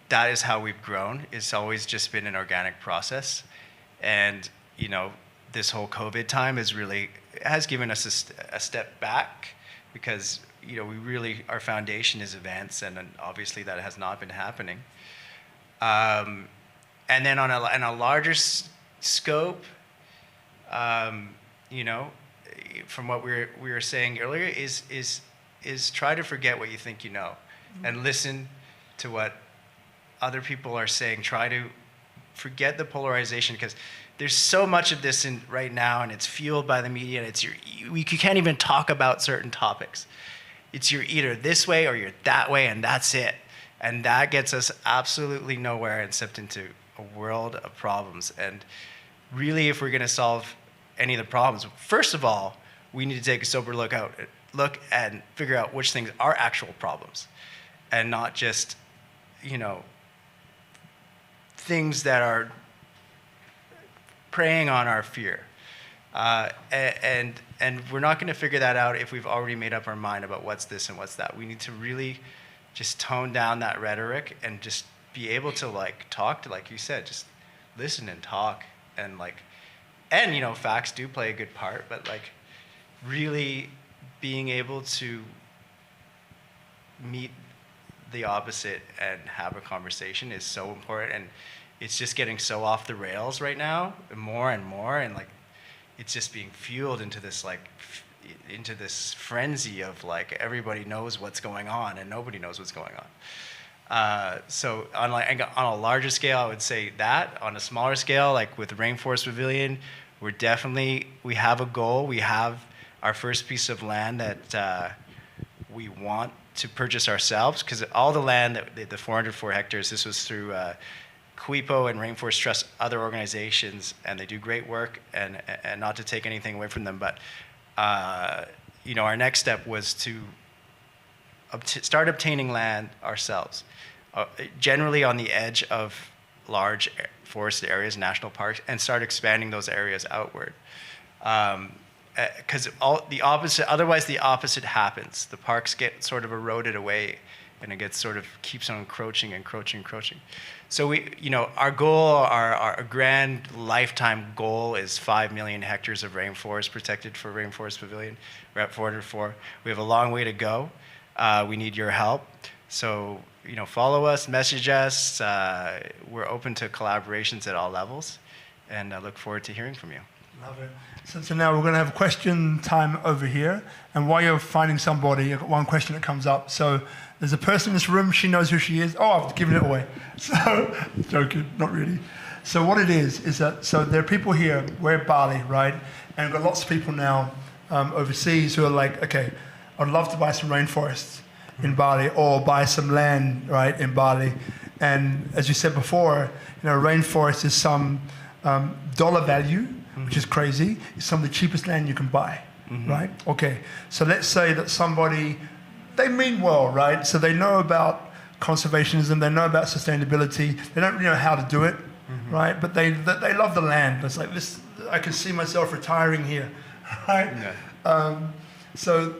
that is how we've grown. It's always just been an organic process, and this whole COVID time has given us a step back because our foundation is events, and obviously that has not been happening. And then on a larger scope, from what we were saying earlier, is try to forget what you think you know, and listen to what other people are saying. Try to forget the polarization, because there's so much of this right now, and it's fueled by the media. And you can't even talk about certain topics. You're either this way or you're that way, and that's it. And that gets us absolutely nowhere except into a world of problems. And really, if we're going to solve any of the problems, first of all, we need to take a sober look and figure out which things are actual problems, and not just, things that are preying on our fear. And we're not going to figure that out if we've already made up our mind about what's this and what's that. We need to really just tone down that rhetoric and just be able to talk to, like you said, just listen and talk, and facts do play a good part, but really being able to meet the opposite and have a conversation is so important. And it's just getting so off the rails right now, more and more, and it's just being fueled into this into this frenzy of everybody knows what's going on and nobody knows what's going on. So on a larger scale, I would say that. On a smaller scale, with Rainforest Pavilion, we have a goal. We have our first piece of land that we want to purchase ourselves, because all the land, the 404 hectares, this was through SpeakuP and Rainforest Trust, other organizations, and they do great work, and not to take anything away from them, but our next step was to start obtaining land ourselves, generally on the edge of large forested areas, national parks, and start expanding those areas outward. Because otherwise the opposite happens. The parks get sort of eroded away, and it keeps on encroaching. So our goal, our grand lifetime goal is 5 million hectares of rainforest protected for Rainforest Pavilion. We're at 404. We have a long way to go. We need your help. So, follow us, message us. We're open to collaborations at all levels, and I look forward to hearing from you. Love it. So now we're going to have question time over here. And while you're finding somebody, I've got one question that comes up. So there's a person in this room, she knows who she is. Oh, I've given it away. So, joking, not really. So what it is that, so there are people here, we're at Bali, right? And we've got lots of people now overseas who are like, okay, I'd love to buy some rainforests in Bali or buy some land, right, in Bali. And as you said before, rainforest is some dollar value, which is crazy. It's some of the cheapest land you can buy, right? Okay, so let's say that somebody, they mean well, right? So they know about conservationism, they know about sustainability, they don't really know how to do it, right? But they love the land. It's like this, I can see myself retiring here, right? Yeah. So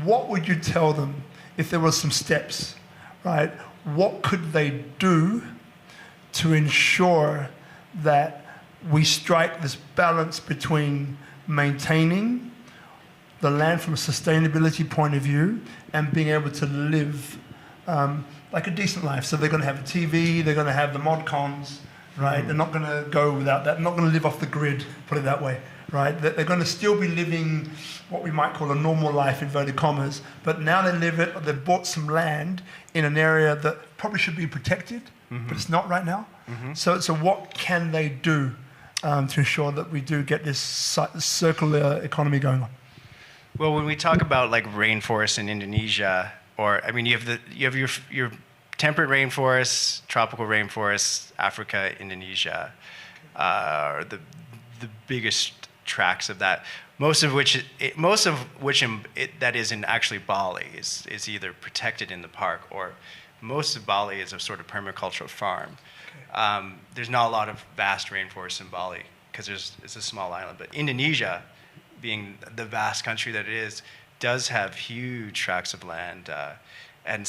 what would you tell them if there was some steps, right? What could they do to ensure that we strike this balance between maintaining the land from a sustainability point of view and being able to live like a decent life? So they're going to have a TV, they're going to have the mod cons, right? They're not going to go without that. They're not going to live off the grid, put it that way, right? They're going to still be living what we might call a normal life, inverted commas, but now they've bought some land in an area that probably should be protected, but it's not right now. So what can they do to ensure that we do get this circular economy going on? Well, when we talk about like rainforests in Indonesia, you have your temperate rainforests, tropical rainforests, Africa, Indonesia, are the biggest tracts of that. Most of which that is in actually Bali is either protected in the park, or most of Bali is a sort of permacultural farm. Okay. There's not a lot of vast rainforests in Bali because it's a small island. But Indonesia, being the vast country that it is, does have huge tracts of land and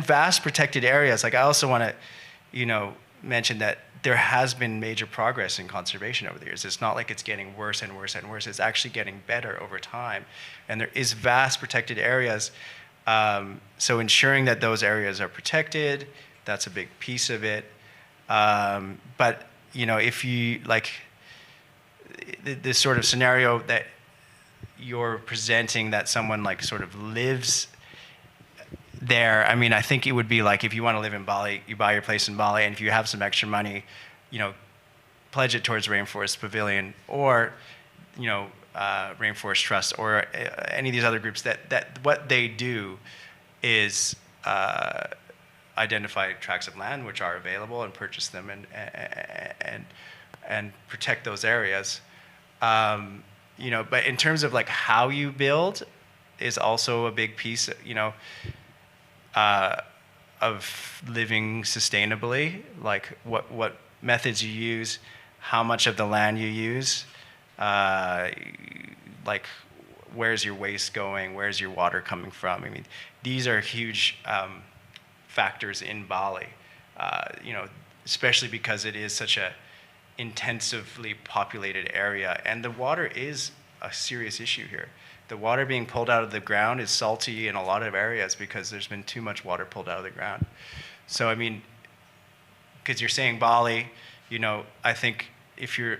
vast protected areas. Like I also want to, mention that there has been major progress in conservation over the years. It's not like it's getting worse and worse and worse. It's actually getting better over time, and there is vast protected areas. So ensuring that those areas are protected, that's a big piece of it. But if you like this sort of scenario that you're presenting, that someone like sort of lives there, I think it would be like if you want to live in Bali, you buy your place in Bali, and if you have some extra money, pledge it towards Rainforest Pavilion or Rainforest Trust or any of these other groups that what they do is identify tracts of land which are available and purchase them and protect those areas. But in terms of like how you build is also a big piece, of living sustainably, like what methods you use, how much of the land you use, like where's your waste going, where's your water coming from. These are huge factors in Bali, especially because it is such a intensively populated area, and the water is a serious issue here. The water being pulled out of the ground is salty in a lot of areas because there's been too much water pulled out of the ground. So because you're saying Bali, I think if we're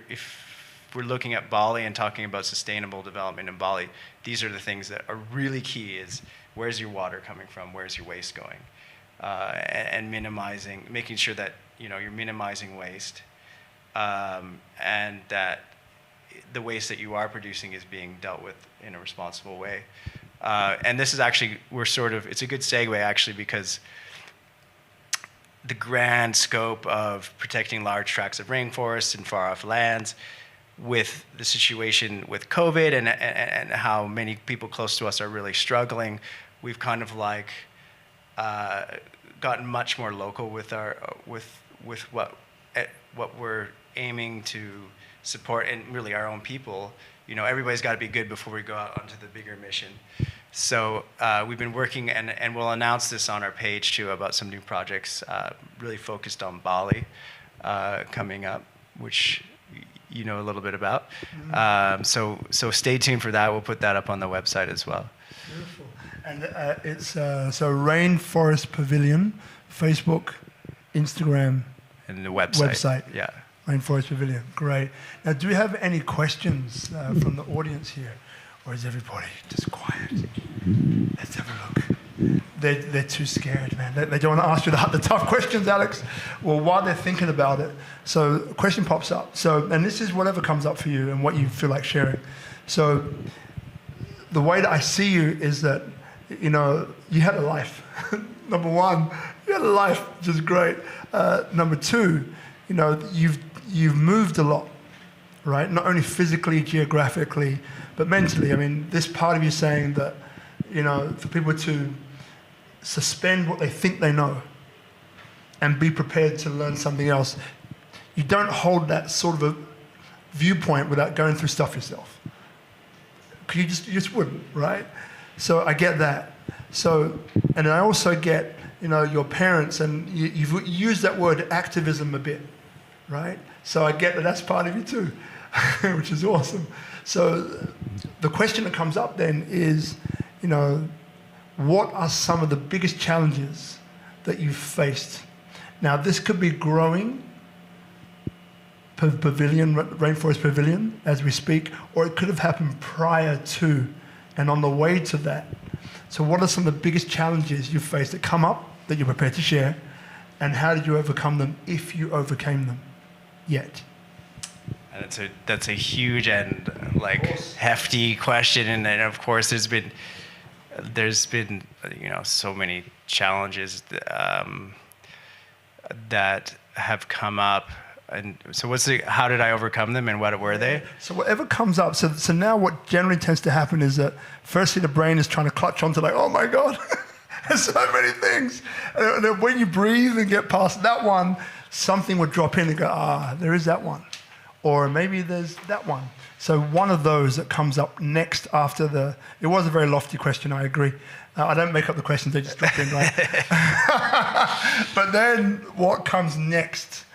looking at Bali and talking about sustainable development in Bali, these are the things that are really key: is where's your water coming from, where's your waste going, and making sure that you're minimizing waste, and that the waste that you are producing is being dealt with in a responsible way. And this is actually, it's a good segue actually, because the grand scope of protecting large tracts of rainforests and far off lands with the situation with COVID and how many people close to us are really struggling, we've kind of like gotten much more local with our with what we're aiming to support, and really our own people. You know, everybody's got to be good before we go out onto the bigger mission. So we've been working, and we'll announce this on our page too, about some new projects really focused on Bali coming up, which you know a little bit about. So stay tuned for that. We'll put that up on the website as well. Beautiful. And it's so Rainforest Pavilion, Facebook, Instagram, and the website. Yeah. Rainforest Pavilion. Great. Now, do we have any questions from the audience here, or is everybody just quiet? Let's have a look. They're too scared, man. They don't want to ask you the tough questions, Alex. Well, while they're thinking about it, so a question pops up. So, and this is whatever comes up for you and what you feel like sharing. So, the way that I see you is that, you know, you had a life. Number one, you had a life, which is great. Number two, you know, you've moved a lot, right? Not only physically, geographically, but mentally. I mean, this part of you saying that, you know, for people to suspend what they think they know and be prepared to learn something else, you don't hold that sort of a viewpoint without going through stuff yourself. You just wouldn't, right? So I get that. So, and I also get, you know, your parents, and you've used that word activism a bit, right? So I get that that's part of you too, which is awesome. So the question that comes up then is, you know, what are some of the biggest challenges that you've faced? Now, this could be growing pavilion, Rainforest Pavilion, as we speak, or it could have happened prior to and on the way to that. So what are some of the biggest challenges you've faced that come up that you're prepared to share, and how did you overcome them, if you overcame them yet? And that's a huge and like hefty question, and then of course there's been you know so many challenges that have come up. And so how did I overcome them, and what were they? So whatever comes up, so now what generally tends to happen is that firstly the brain is trying to clutch onto like, oh my God, there's so many things. And then when you breathe and get past that one, something would drop in and go, there is that one. Or maybe there's that one. So one of those that comes up next after it was a very lofty question, I agree. I don't make up the questions, they just drop in, right? But then what comes next?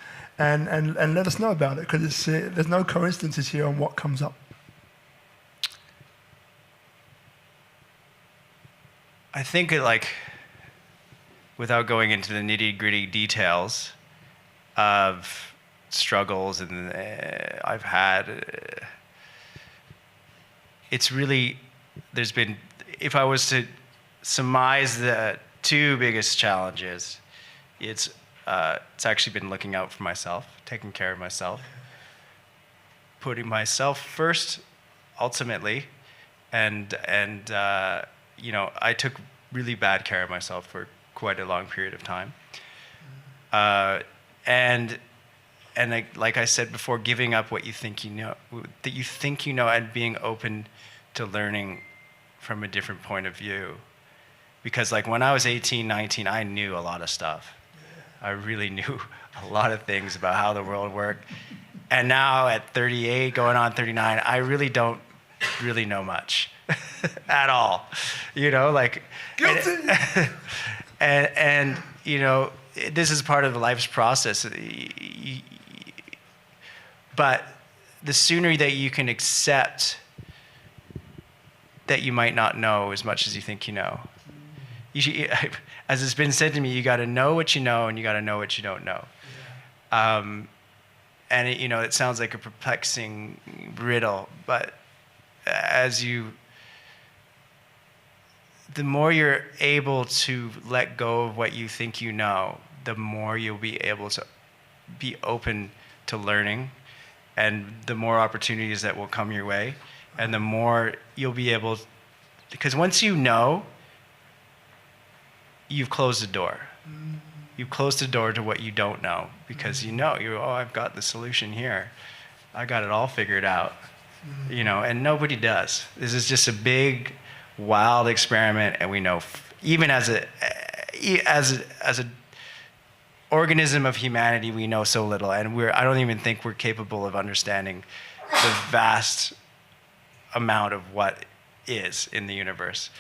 And let us know about it, because there's no coincidences here on what comes up. I think without going into the nitty-gritty details of struggles and I've had, it's really, if I was to surmise the two biggest challenges, it's actually been looking out for myself, taking care of myself, putting myself first, ultimately, and you know, I took really bad care of myself for quite a long period of time, and like I said before, giving up what you think you know, and being open to learning from a different point of view, because like when I was 18, 19, I knew a lot of stuff. I really knew a lot of things about how the world worked. And now at 38, going on 39, I really don't really know much at all. You know, like... Guilty! And you know, this is part of life's process. But the sooner that you can accept that you might not know as much as you think you know, as it's been said to me, you got to know what you know, and you got to know what you don't know. Yeah. And you know, it sounds like a perplexing riddle, but the more you're able to let go of what you think you know, the more you'll be able to be open to learning, and the more opportunities that will come your way, and the more you'll be able, because once you know, you've closed the door. You've closed the door to what you don't know, because you know, I've got the solution here. I got it all figured out, you know, and nobody does. This is just a big, wild experiment, and we know, even as a organism of humanity, we know so little, and I don't even think we're capable of understanding the vast amount of what is in the universe.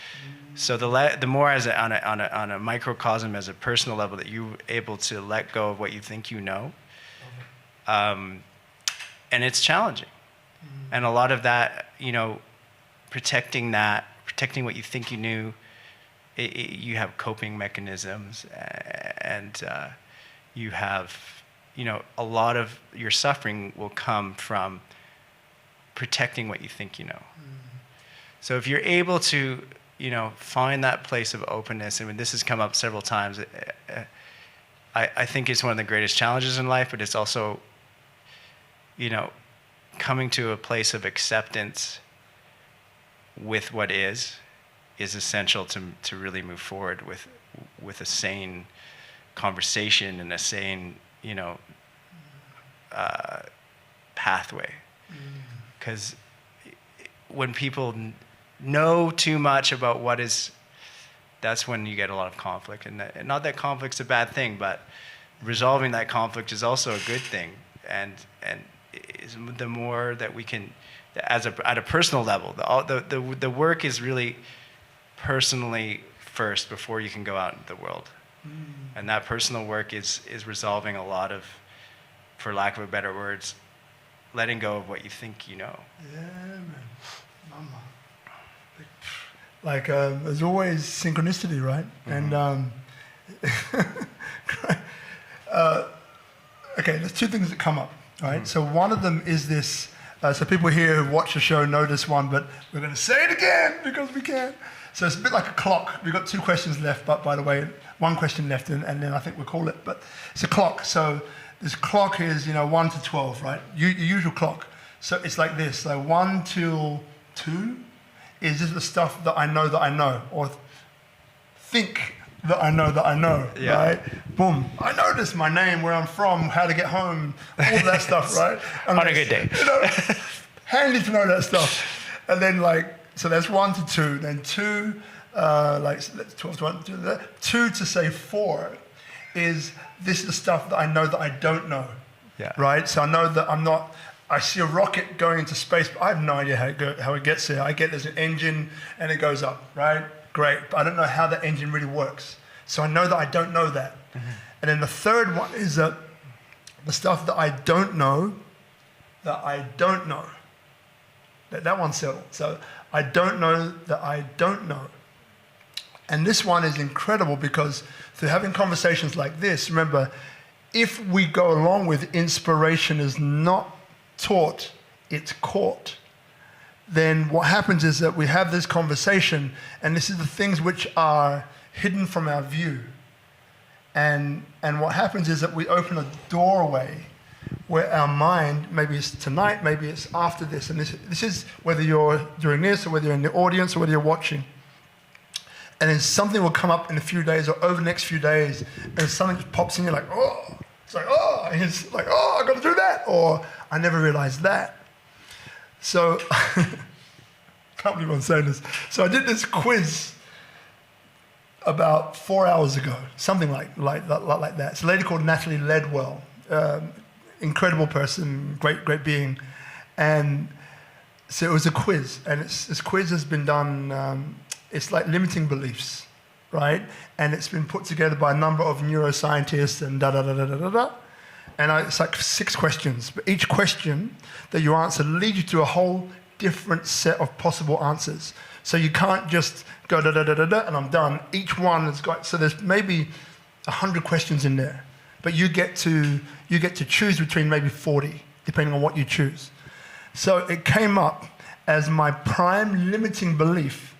So the more on a microcosm, as a personal level, that you're able to let go of what you think you know, and it's challenging. And a lot of that, you know, protecting what you think you knew, you have coping mechanisms, and you have, you know, a lot of your suffering will come from protecting what you think you know. So if you're able to, you know, find that place of openness, and this has come up several times, I think it's one of the greatest challenges in life, but it's also, you know, coming to a place of acceptance with what is essential to really move forward with a sane conversation and a sane, you know, pathway. Because when people know too much about what is, that's when you get a lot of conflict. And not that conflict's a bad thing, but resolving that conflict is also a good thing. And the more that we can, at a personal level, the work is really personally first before you can go out into the world. And that personal work is resolving a lot of, for lack of a better words, letting go of what you think you know. Yeah, man. Mama. Like, there's always synchronicity, right? And okay, there's two things that come up, right? So one of them is this, so people here who watch the show know this one, but we're going to say it again because we can. So it's a bit like a clock. We've got 2 questions left, but by the way, 1 question left, and then I think we'll call it. But it's a clock. So this clock is, you know, 1 to 12, right? Your usual clock. So it's like this. So 1 till 2 is just the stuff that I know, or think that I know, right? Boom. I know this, my name, where I'm from, how to get home, all that stuff, right? On a good day. You know, handy to know that stuff. And then so that's 1 to 2, then 2, like 12 to 1, 2 to say 4 is this is the stuff that I know that I don't know, right? So I know that I see a rocket going into space, but I have no idea how it gets there. I get there's an engine and it goes up, right? Great, but I don't know how that engine really works. So I know that I don't know that. And then the third one is that the stuff that I don't know, that one's settled. So I don't know that I don't know. And this one is incredible because through having conversations like this, remember, if we go along with inspiration is not taught, it's caught, then what happens is that we have this conversation, and this is the things which are hidden from our view. And what happens is that we open a doorway where our mind, maybe it's tonight, maybe it's after this, and this is whether you're doing this or whether you're in the audience or whether you're watching. And then something will come up in a few days or over the next few days, and something just pops in, you're like, oh, it's like, oh, and it's like, oh, I got to do that, or I never realized that. So, can't believe I'm saying this. So I did this quiz about 4 hours ago, something like that. It's a lady called Natalie Ledwell, incredible person, great being, and so it was a quiz, and this quiz has been done. It's like limiting beliefs, right? And it's been put together by a number of neuroscientists and And it's like 6 questions, but each question that you answer leads you to a whole different set of possible answers. So you can't just go and I'm done. Each one has got, so there's maybe 100 questions in there, but you get to choose between maybe 40, depending on what you choose. So it came up as my prime limiting belief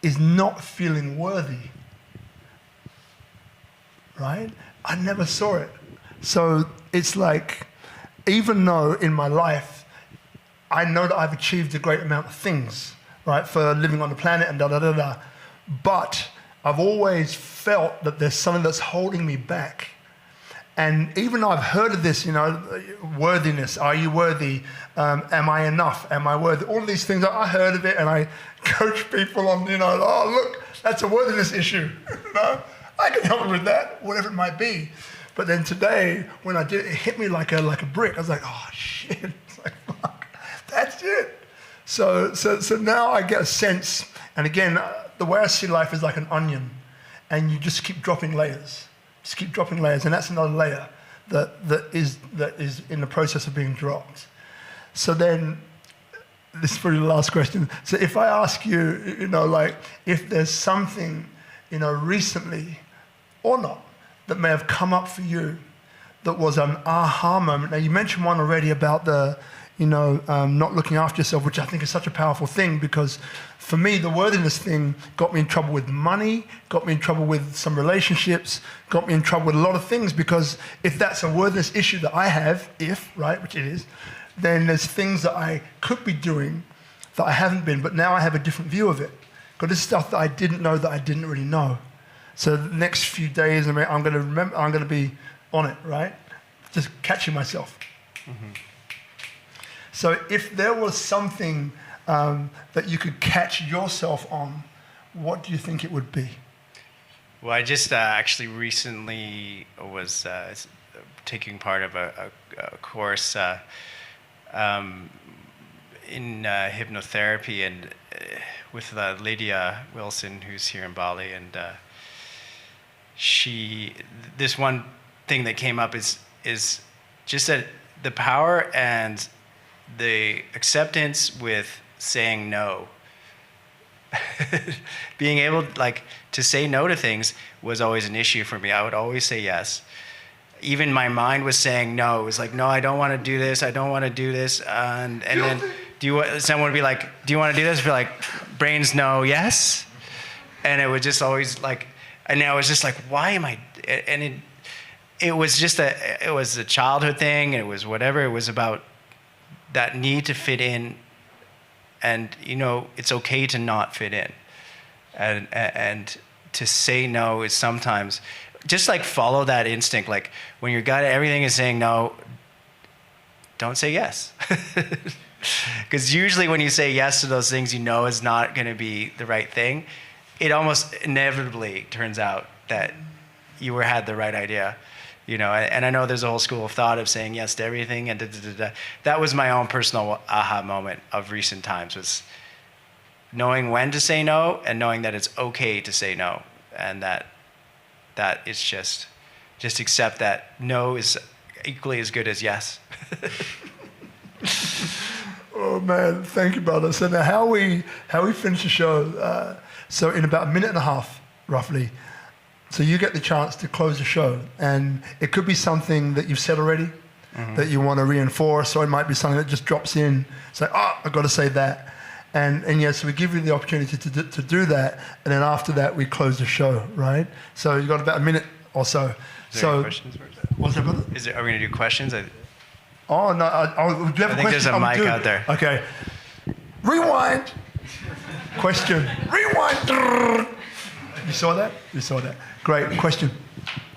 is not feeling worthy, right? I never saw it. So it's like, even though in my life, I know that I've achieved a great amount of things, right, for living on the planet and but I've always felt that there's something that's holding me back. And even though I've heard of this, worthiness, are you worthy? Am I enough? Am I worthy? All of these things, I heard of it, and I coach people on, oh, look, that's a worthiness issue. I can help you with that, whatever it might be. But then today, when I did it, hit me like a brick. I was like, oh, shit. It's like, fuck, that's it. So now I get a sense, and again, the way I see life is like an onion, and you just keep dropping layers. Just keep dropping layers, and that's another layer that is in the process of being dropped. So then, this is probably the last question. So if I ask you, if there's something, recently or not, that may have come up for you that was an aha moment. Now, you mentioned one already about the, not looking after yourself, which I think is such a powerful thing, because for me, the worthiness thing got me in trouble with money, got me in trouble with some relationships, got me in trouble with a lot of things, because if that's a worthiness issue that I have, which it is, then there's things that I could be doing that I haven't been, but now I have a different view of it. Because this is stuff that I didn't know that I didn't really know. So the next few days, I'm going to remember, I'm going to be on it, right? Just catching myself. Mm-hmm. So if there was something that you could catch yourself on, what do you think it would be? Well, I just actually recently was taking part of a course in hypnotherapy, and with Lydia Wilson, who's here in Bali, and this one thing that came up is just that the power and the acceptance with saying no. Being able to say no to things was always an issue for me. I would always say yes. Even my mind was saying no. It was like, no, I don't want to do this. I don't want to do this. And then someone would be like, do you want to do this? I'd be like, brains no, yes. And it would just always and I was just like, why am I? And it was just it was a childhood thing. It was whatever. It was about that need to fit in. And, it's okay to not fit in. And to say no is sometimes just follow that instinct. When your gut, everything is saying no, don't say yes. Because usually when you say yes to those things is not going to be the right thing, it almost inevitably turns out that you had the right idea. And I know there's a whole school of thought of saying yes to everything, and That was my own personal aha moment of recent times, was knowing when to say no and knowing that it's okay to say no, and that it's just accept that no is equally as good as yes. Oh man, thank you, brother. So now how we finish the show, so in about a minute and a half, roughly, so you get the chance to close the show, and it could be something that you've said already, mm-hmm. that you want to reinforce, or it might be something that just drops in. It's like, I've got to say that. And yeah, so we give you the opportunity to do that, and then after that, we close the show, right? So you've got about a minute or so. Is there any questions? What's that, brother? Are we going to do questions? Oh, no. Do you have a question? I think there's a mic out there. Okay. Rewind. Question. Rewind. You saw that? Great. Question.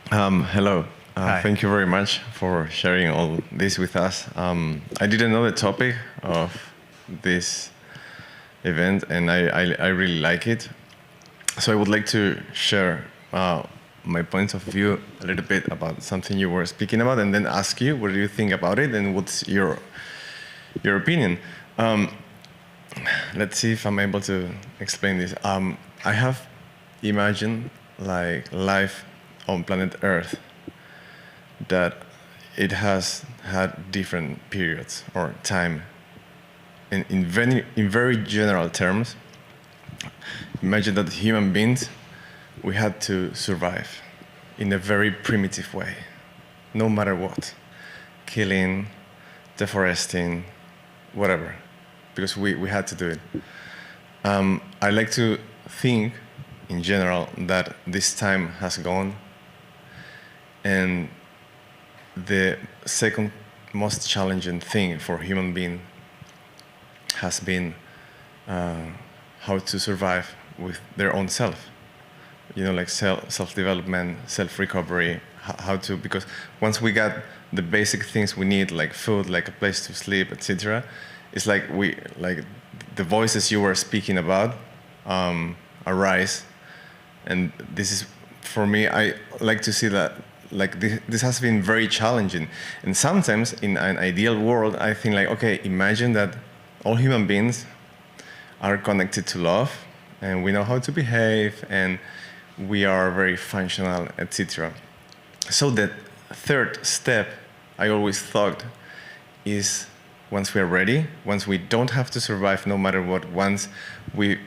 Hello. Hi. Thank you very much for sharing all this with us. I didn't know the topic of this event, and I really like it. So I would like to share my point of view a little bit about something you were speaking about, and then ask you what do you think about it, and what's your opinion. Let's see if I'm able to explain this. I have imagined life on planet Earth, that it has had different periods or time. In very general terms, imagine that human beings, we had to survive in a very primitive way, no matter what. Killing, deforesting, whatever, because we had to do it. I like to think, in general, that this time has gone, and the second most challenging thing for human being has been how to survive with their own self, like self-development, self-recovery, how to, because once we got the basic things we need, like food, like a place to sleep, etc., it's like the voices you were speaking about arise. And this is, for me, I like to see that like this has been very challenging. And sometimes in an ideal world, I think like, okay, imagine that all human beings are connected to love, and we know how to behave, and we are very functional, etc. So the third step, I always thought, is once we are ready, once we don't have to survive no matter what, once we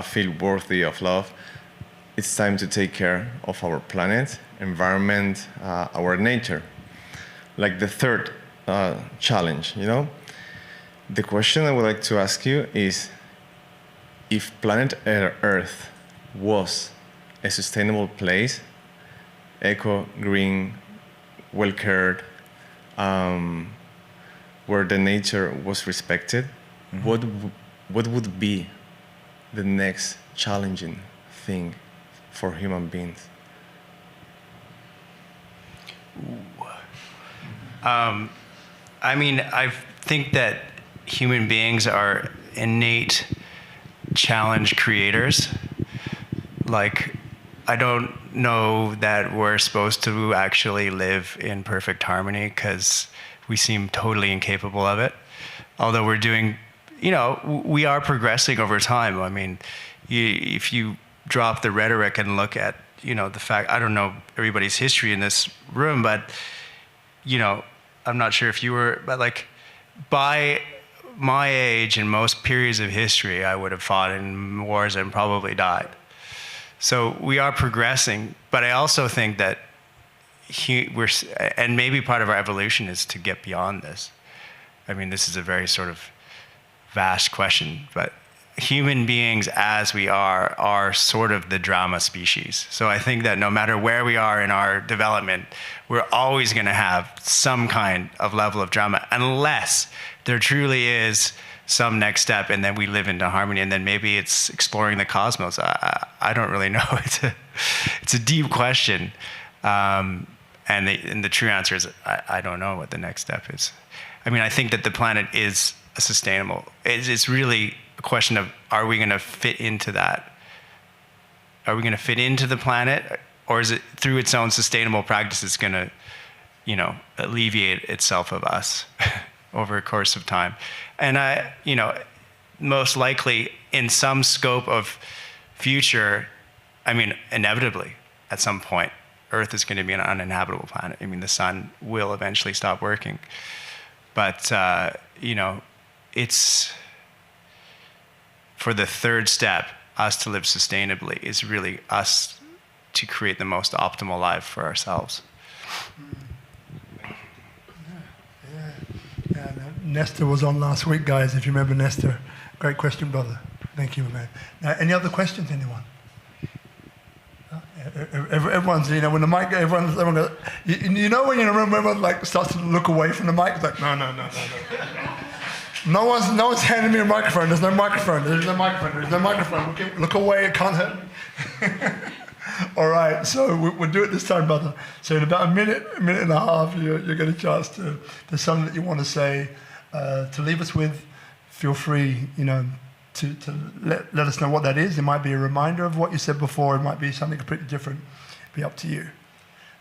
feel worthy of love, it's time to take care of our planet, environment, our nature. Like the third challenge, The question I would like to ask you is, if planet Earth was a sustainable place, eco, green, well-cared, where the nature was respected, what would be the next challenging thing for human beings? I mean, I think that human beings are innate challenge creators. Like, I don't know that we're supposed to actually live in perfect harmony, because we seem totally incapable of it. Although we're doing, we are progressing over time. I mean, if you drop the rhetoric and look at, the fact, I don't know everybody's history in this room, but, I'm not sure if you were, but like, by my age, in most periods of history, I would have fought in wars and probably died. So we are progressing, but I also think that and maybe part of our evolution is to get beyond this. I mean, this is a very sort of vast question, but human beings as we are sort of the drama species. So I think that no matter where we are in our development, we're always going to have some kind of level of drama, unless there truly is some next step, and then we live into harmony, and then maybe it's exploring the cosmos. I don't really know. It's a deep question, and the true answer is I don't know what the next step is. I mean, I think that the planet is sustainable. It's really a question of, are we going to fit into that? Are we going to fit into the planet, or is it through its own sustainable practices going to, alleviate itself of us over a course of time? And most likely in some scope of future, I mean, inevitably at some point, Earth is going to be an uninhabitable planet. I mean, the sun will eventually stop working. But, it's, for the third step, us to live sustainably, is really us to create the most optimal life for ourselves. Yeah, Nestor was on last week, guys, if you remember Nestor. Great question, brother. Thank you, man. Now, any other questions, anyone? Everyone's, when the mic, everyone goes, when you're in a room, everyone like starts to look away from the mic. It's like, no. No one's handing me a microphone. There's no microphone. Okay, look away. It can't hurt me. All right, so we'll do it this time, brother. So in about a minute and a half, you get a chance to, there's something that you want to say, to leave us with. Feel free, to let us know what that is. It might be a reminder of what you said before. It might be something completely different. Be up to you.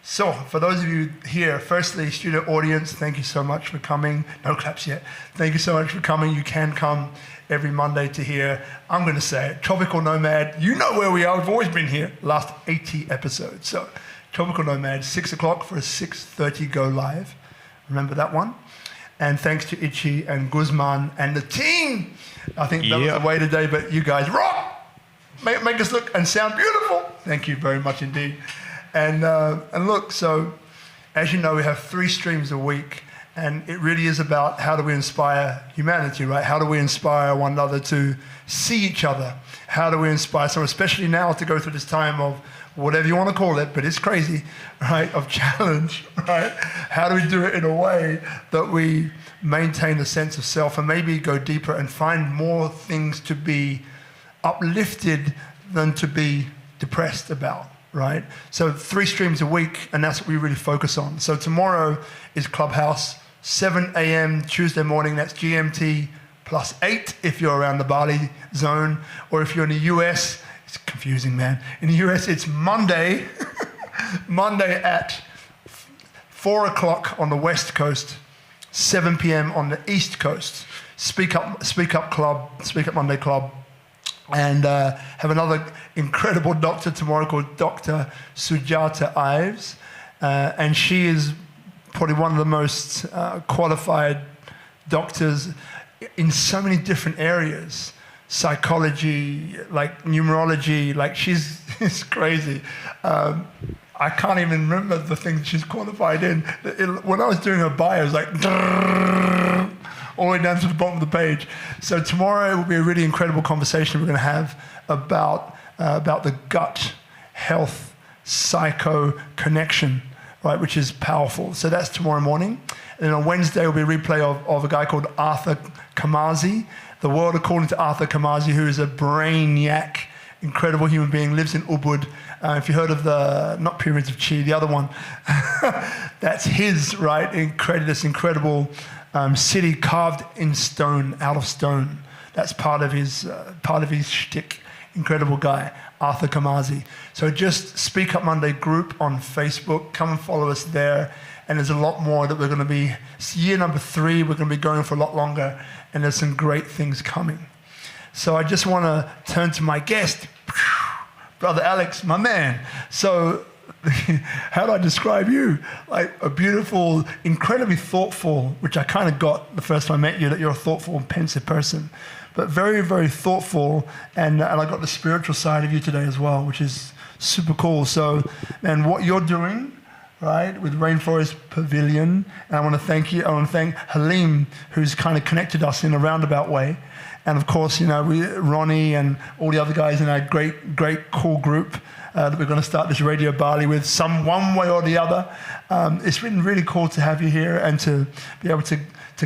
So, for those of you here, firstly, student audience, thank you so much for coming. No claps yet. Thank you so much for coming. You can come every Monday to hear, I'm going to say it, Tropical Nomad. You know where we are. We've always been here, last 80 episodes. So, Tropical Nomad, 6 o'clock for a 6:30 go live. Remember that one? And thanks to Itchy and Guzman and the team. I think that was the way today, but you guys rock! Make us look and sound beautiful. Thank you very much indeed. And look, so as you know, we have 3 streams a week, and it really is about how do we inspire humanity, right? How do we inspire one another to see each other? How do we inspire someone, especially now, to go through this time of whatever you want to call it, but it's crazy, right, of challenge, right? How do we do it in a way that we maintain a sense of self and maybe go deeper and find more things to be uplifted than to be depressed about? right? So 3 streams a week, and that's what we really focus on. So tomorrow is Clubhouse, 7 a.m. Tuesday morning. That's GMT +8 if you're around the Bali zone, or if you're in the US, it's confusing, man. In the US, it's Monday, Monday at 4 o'clock on the West Coast, 7 p.m. on the East Coast. SpeakuP Club, SpeakuP Monday Club, and have another incredible doctor tomorrow called Dr. Sujata Ives, and she is probably one of the most qualified doctors in so many different areas, psychology, like numerology, like it's crazy. I can't even remember the things she's qualified in. When I was doing her bio, it was like all the way down to the bottom of the page. So tomorrow will be a really incredible conversation we're going to have about the gut health psycho connection, right, which is powerful. So that's tomorrow morning. And then on Wednesday will be a replay of a guy called Arthur Kamazi, The World According to Arthur Kamazi, who is a brainiac, incredible human being, lives in Ubud. If you heard of not Pyramids of Chi, the other one, that's his, right? Created this incredible city carved in stone, out of stone. That's part of his shtick. Incredible guy, Arthur Kamazi. So just SpeakuP Monday Group on Facebook. Come and follow us there. And there's a lot more that we're going to be. It's year number 3. We're going to be going for a lot longer. And there's some great things coming. So I just want to turn to my guest, Brother Alex, my man. So how do I describe you? Like a beautiful, incredibly thoughtful, which I kind of got the first time I met you, that you're a thoughtful and pensive person. But very, very thoughtful, and I got the spiritual side of you today as well, which is super cool. So, and what you're doing, right, with Rainforest Pavilion, and I want to thank you. I want to thank Halim, who's kind of connected us in a roundabout way, and of course, Ronnie and all the other guys in our great, cool group that we're going to start this Radio Bali with, one way or the other. It's been really cool to have you here and to be able to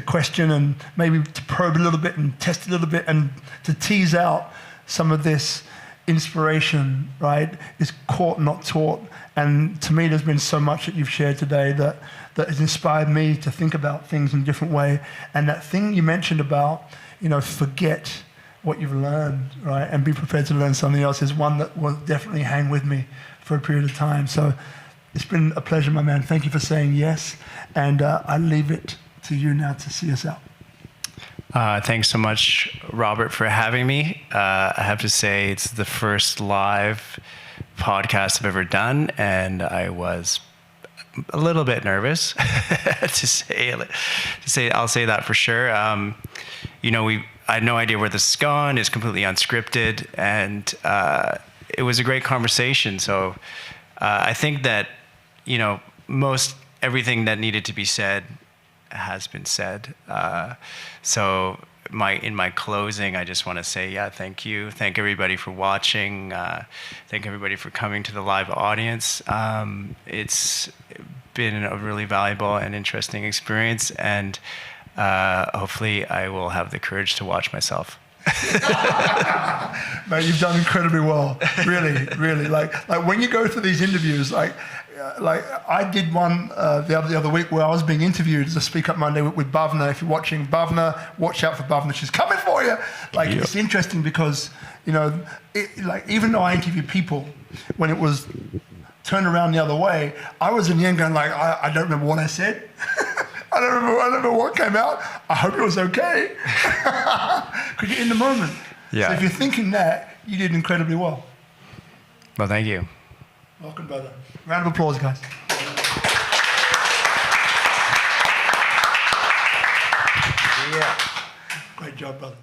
question and maybe to probe a little bit and test a little bit and to tease out some of this inspiration, right? Is caught, not taught. And to me, there's been so much that you've shared today that has inspired me to think about things in a different way. And that thing you mentioned about, forget what you've learned, right? And be prepared to learn something else is one that will definitely hang with me for a period of time. So it's been a pleasure, my man. Thank you for saying yes. And I leave it to you now to see us out. Thanks so much, Robert, for having me. I have to say it's the first live podcast I've ever done, and I was a little bit nervous to say. I'll say that for sure. I had no idea where this is going. It's completely unscripted, and it was a great conversation. So I think that most everything that needed to be said has been said. So in my closing, I just want to say, thank you. Thank everybody for watching. Thank everybody for coming to the live audience. It's been a really valuable and interesting experience, and hopefully I will have the courage to watch myself. Man, you've done incredibly well. Really, really. Like when you go through these interviews, like I did one the other week where I was being interviewed as a SpeakuP Monday with Bhavna. If you're watching Bhavna, watch out for Bhavna. She's coming for you. It's interesting because, even though I interview people, when it was turned around the other way, I was in the end going I don't remember what I said. I don't remember what came out. I hope it was okay. Because you're in the moment. Yeah. So if you're thinking that, you did incredibly well. Well, thank you. Welcome, brother. Round of applause, guys. Yeah. Great job, brother.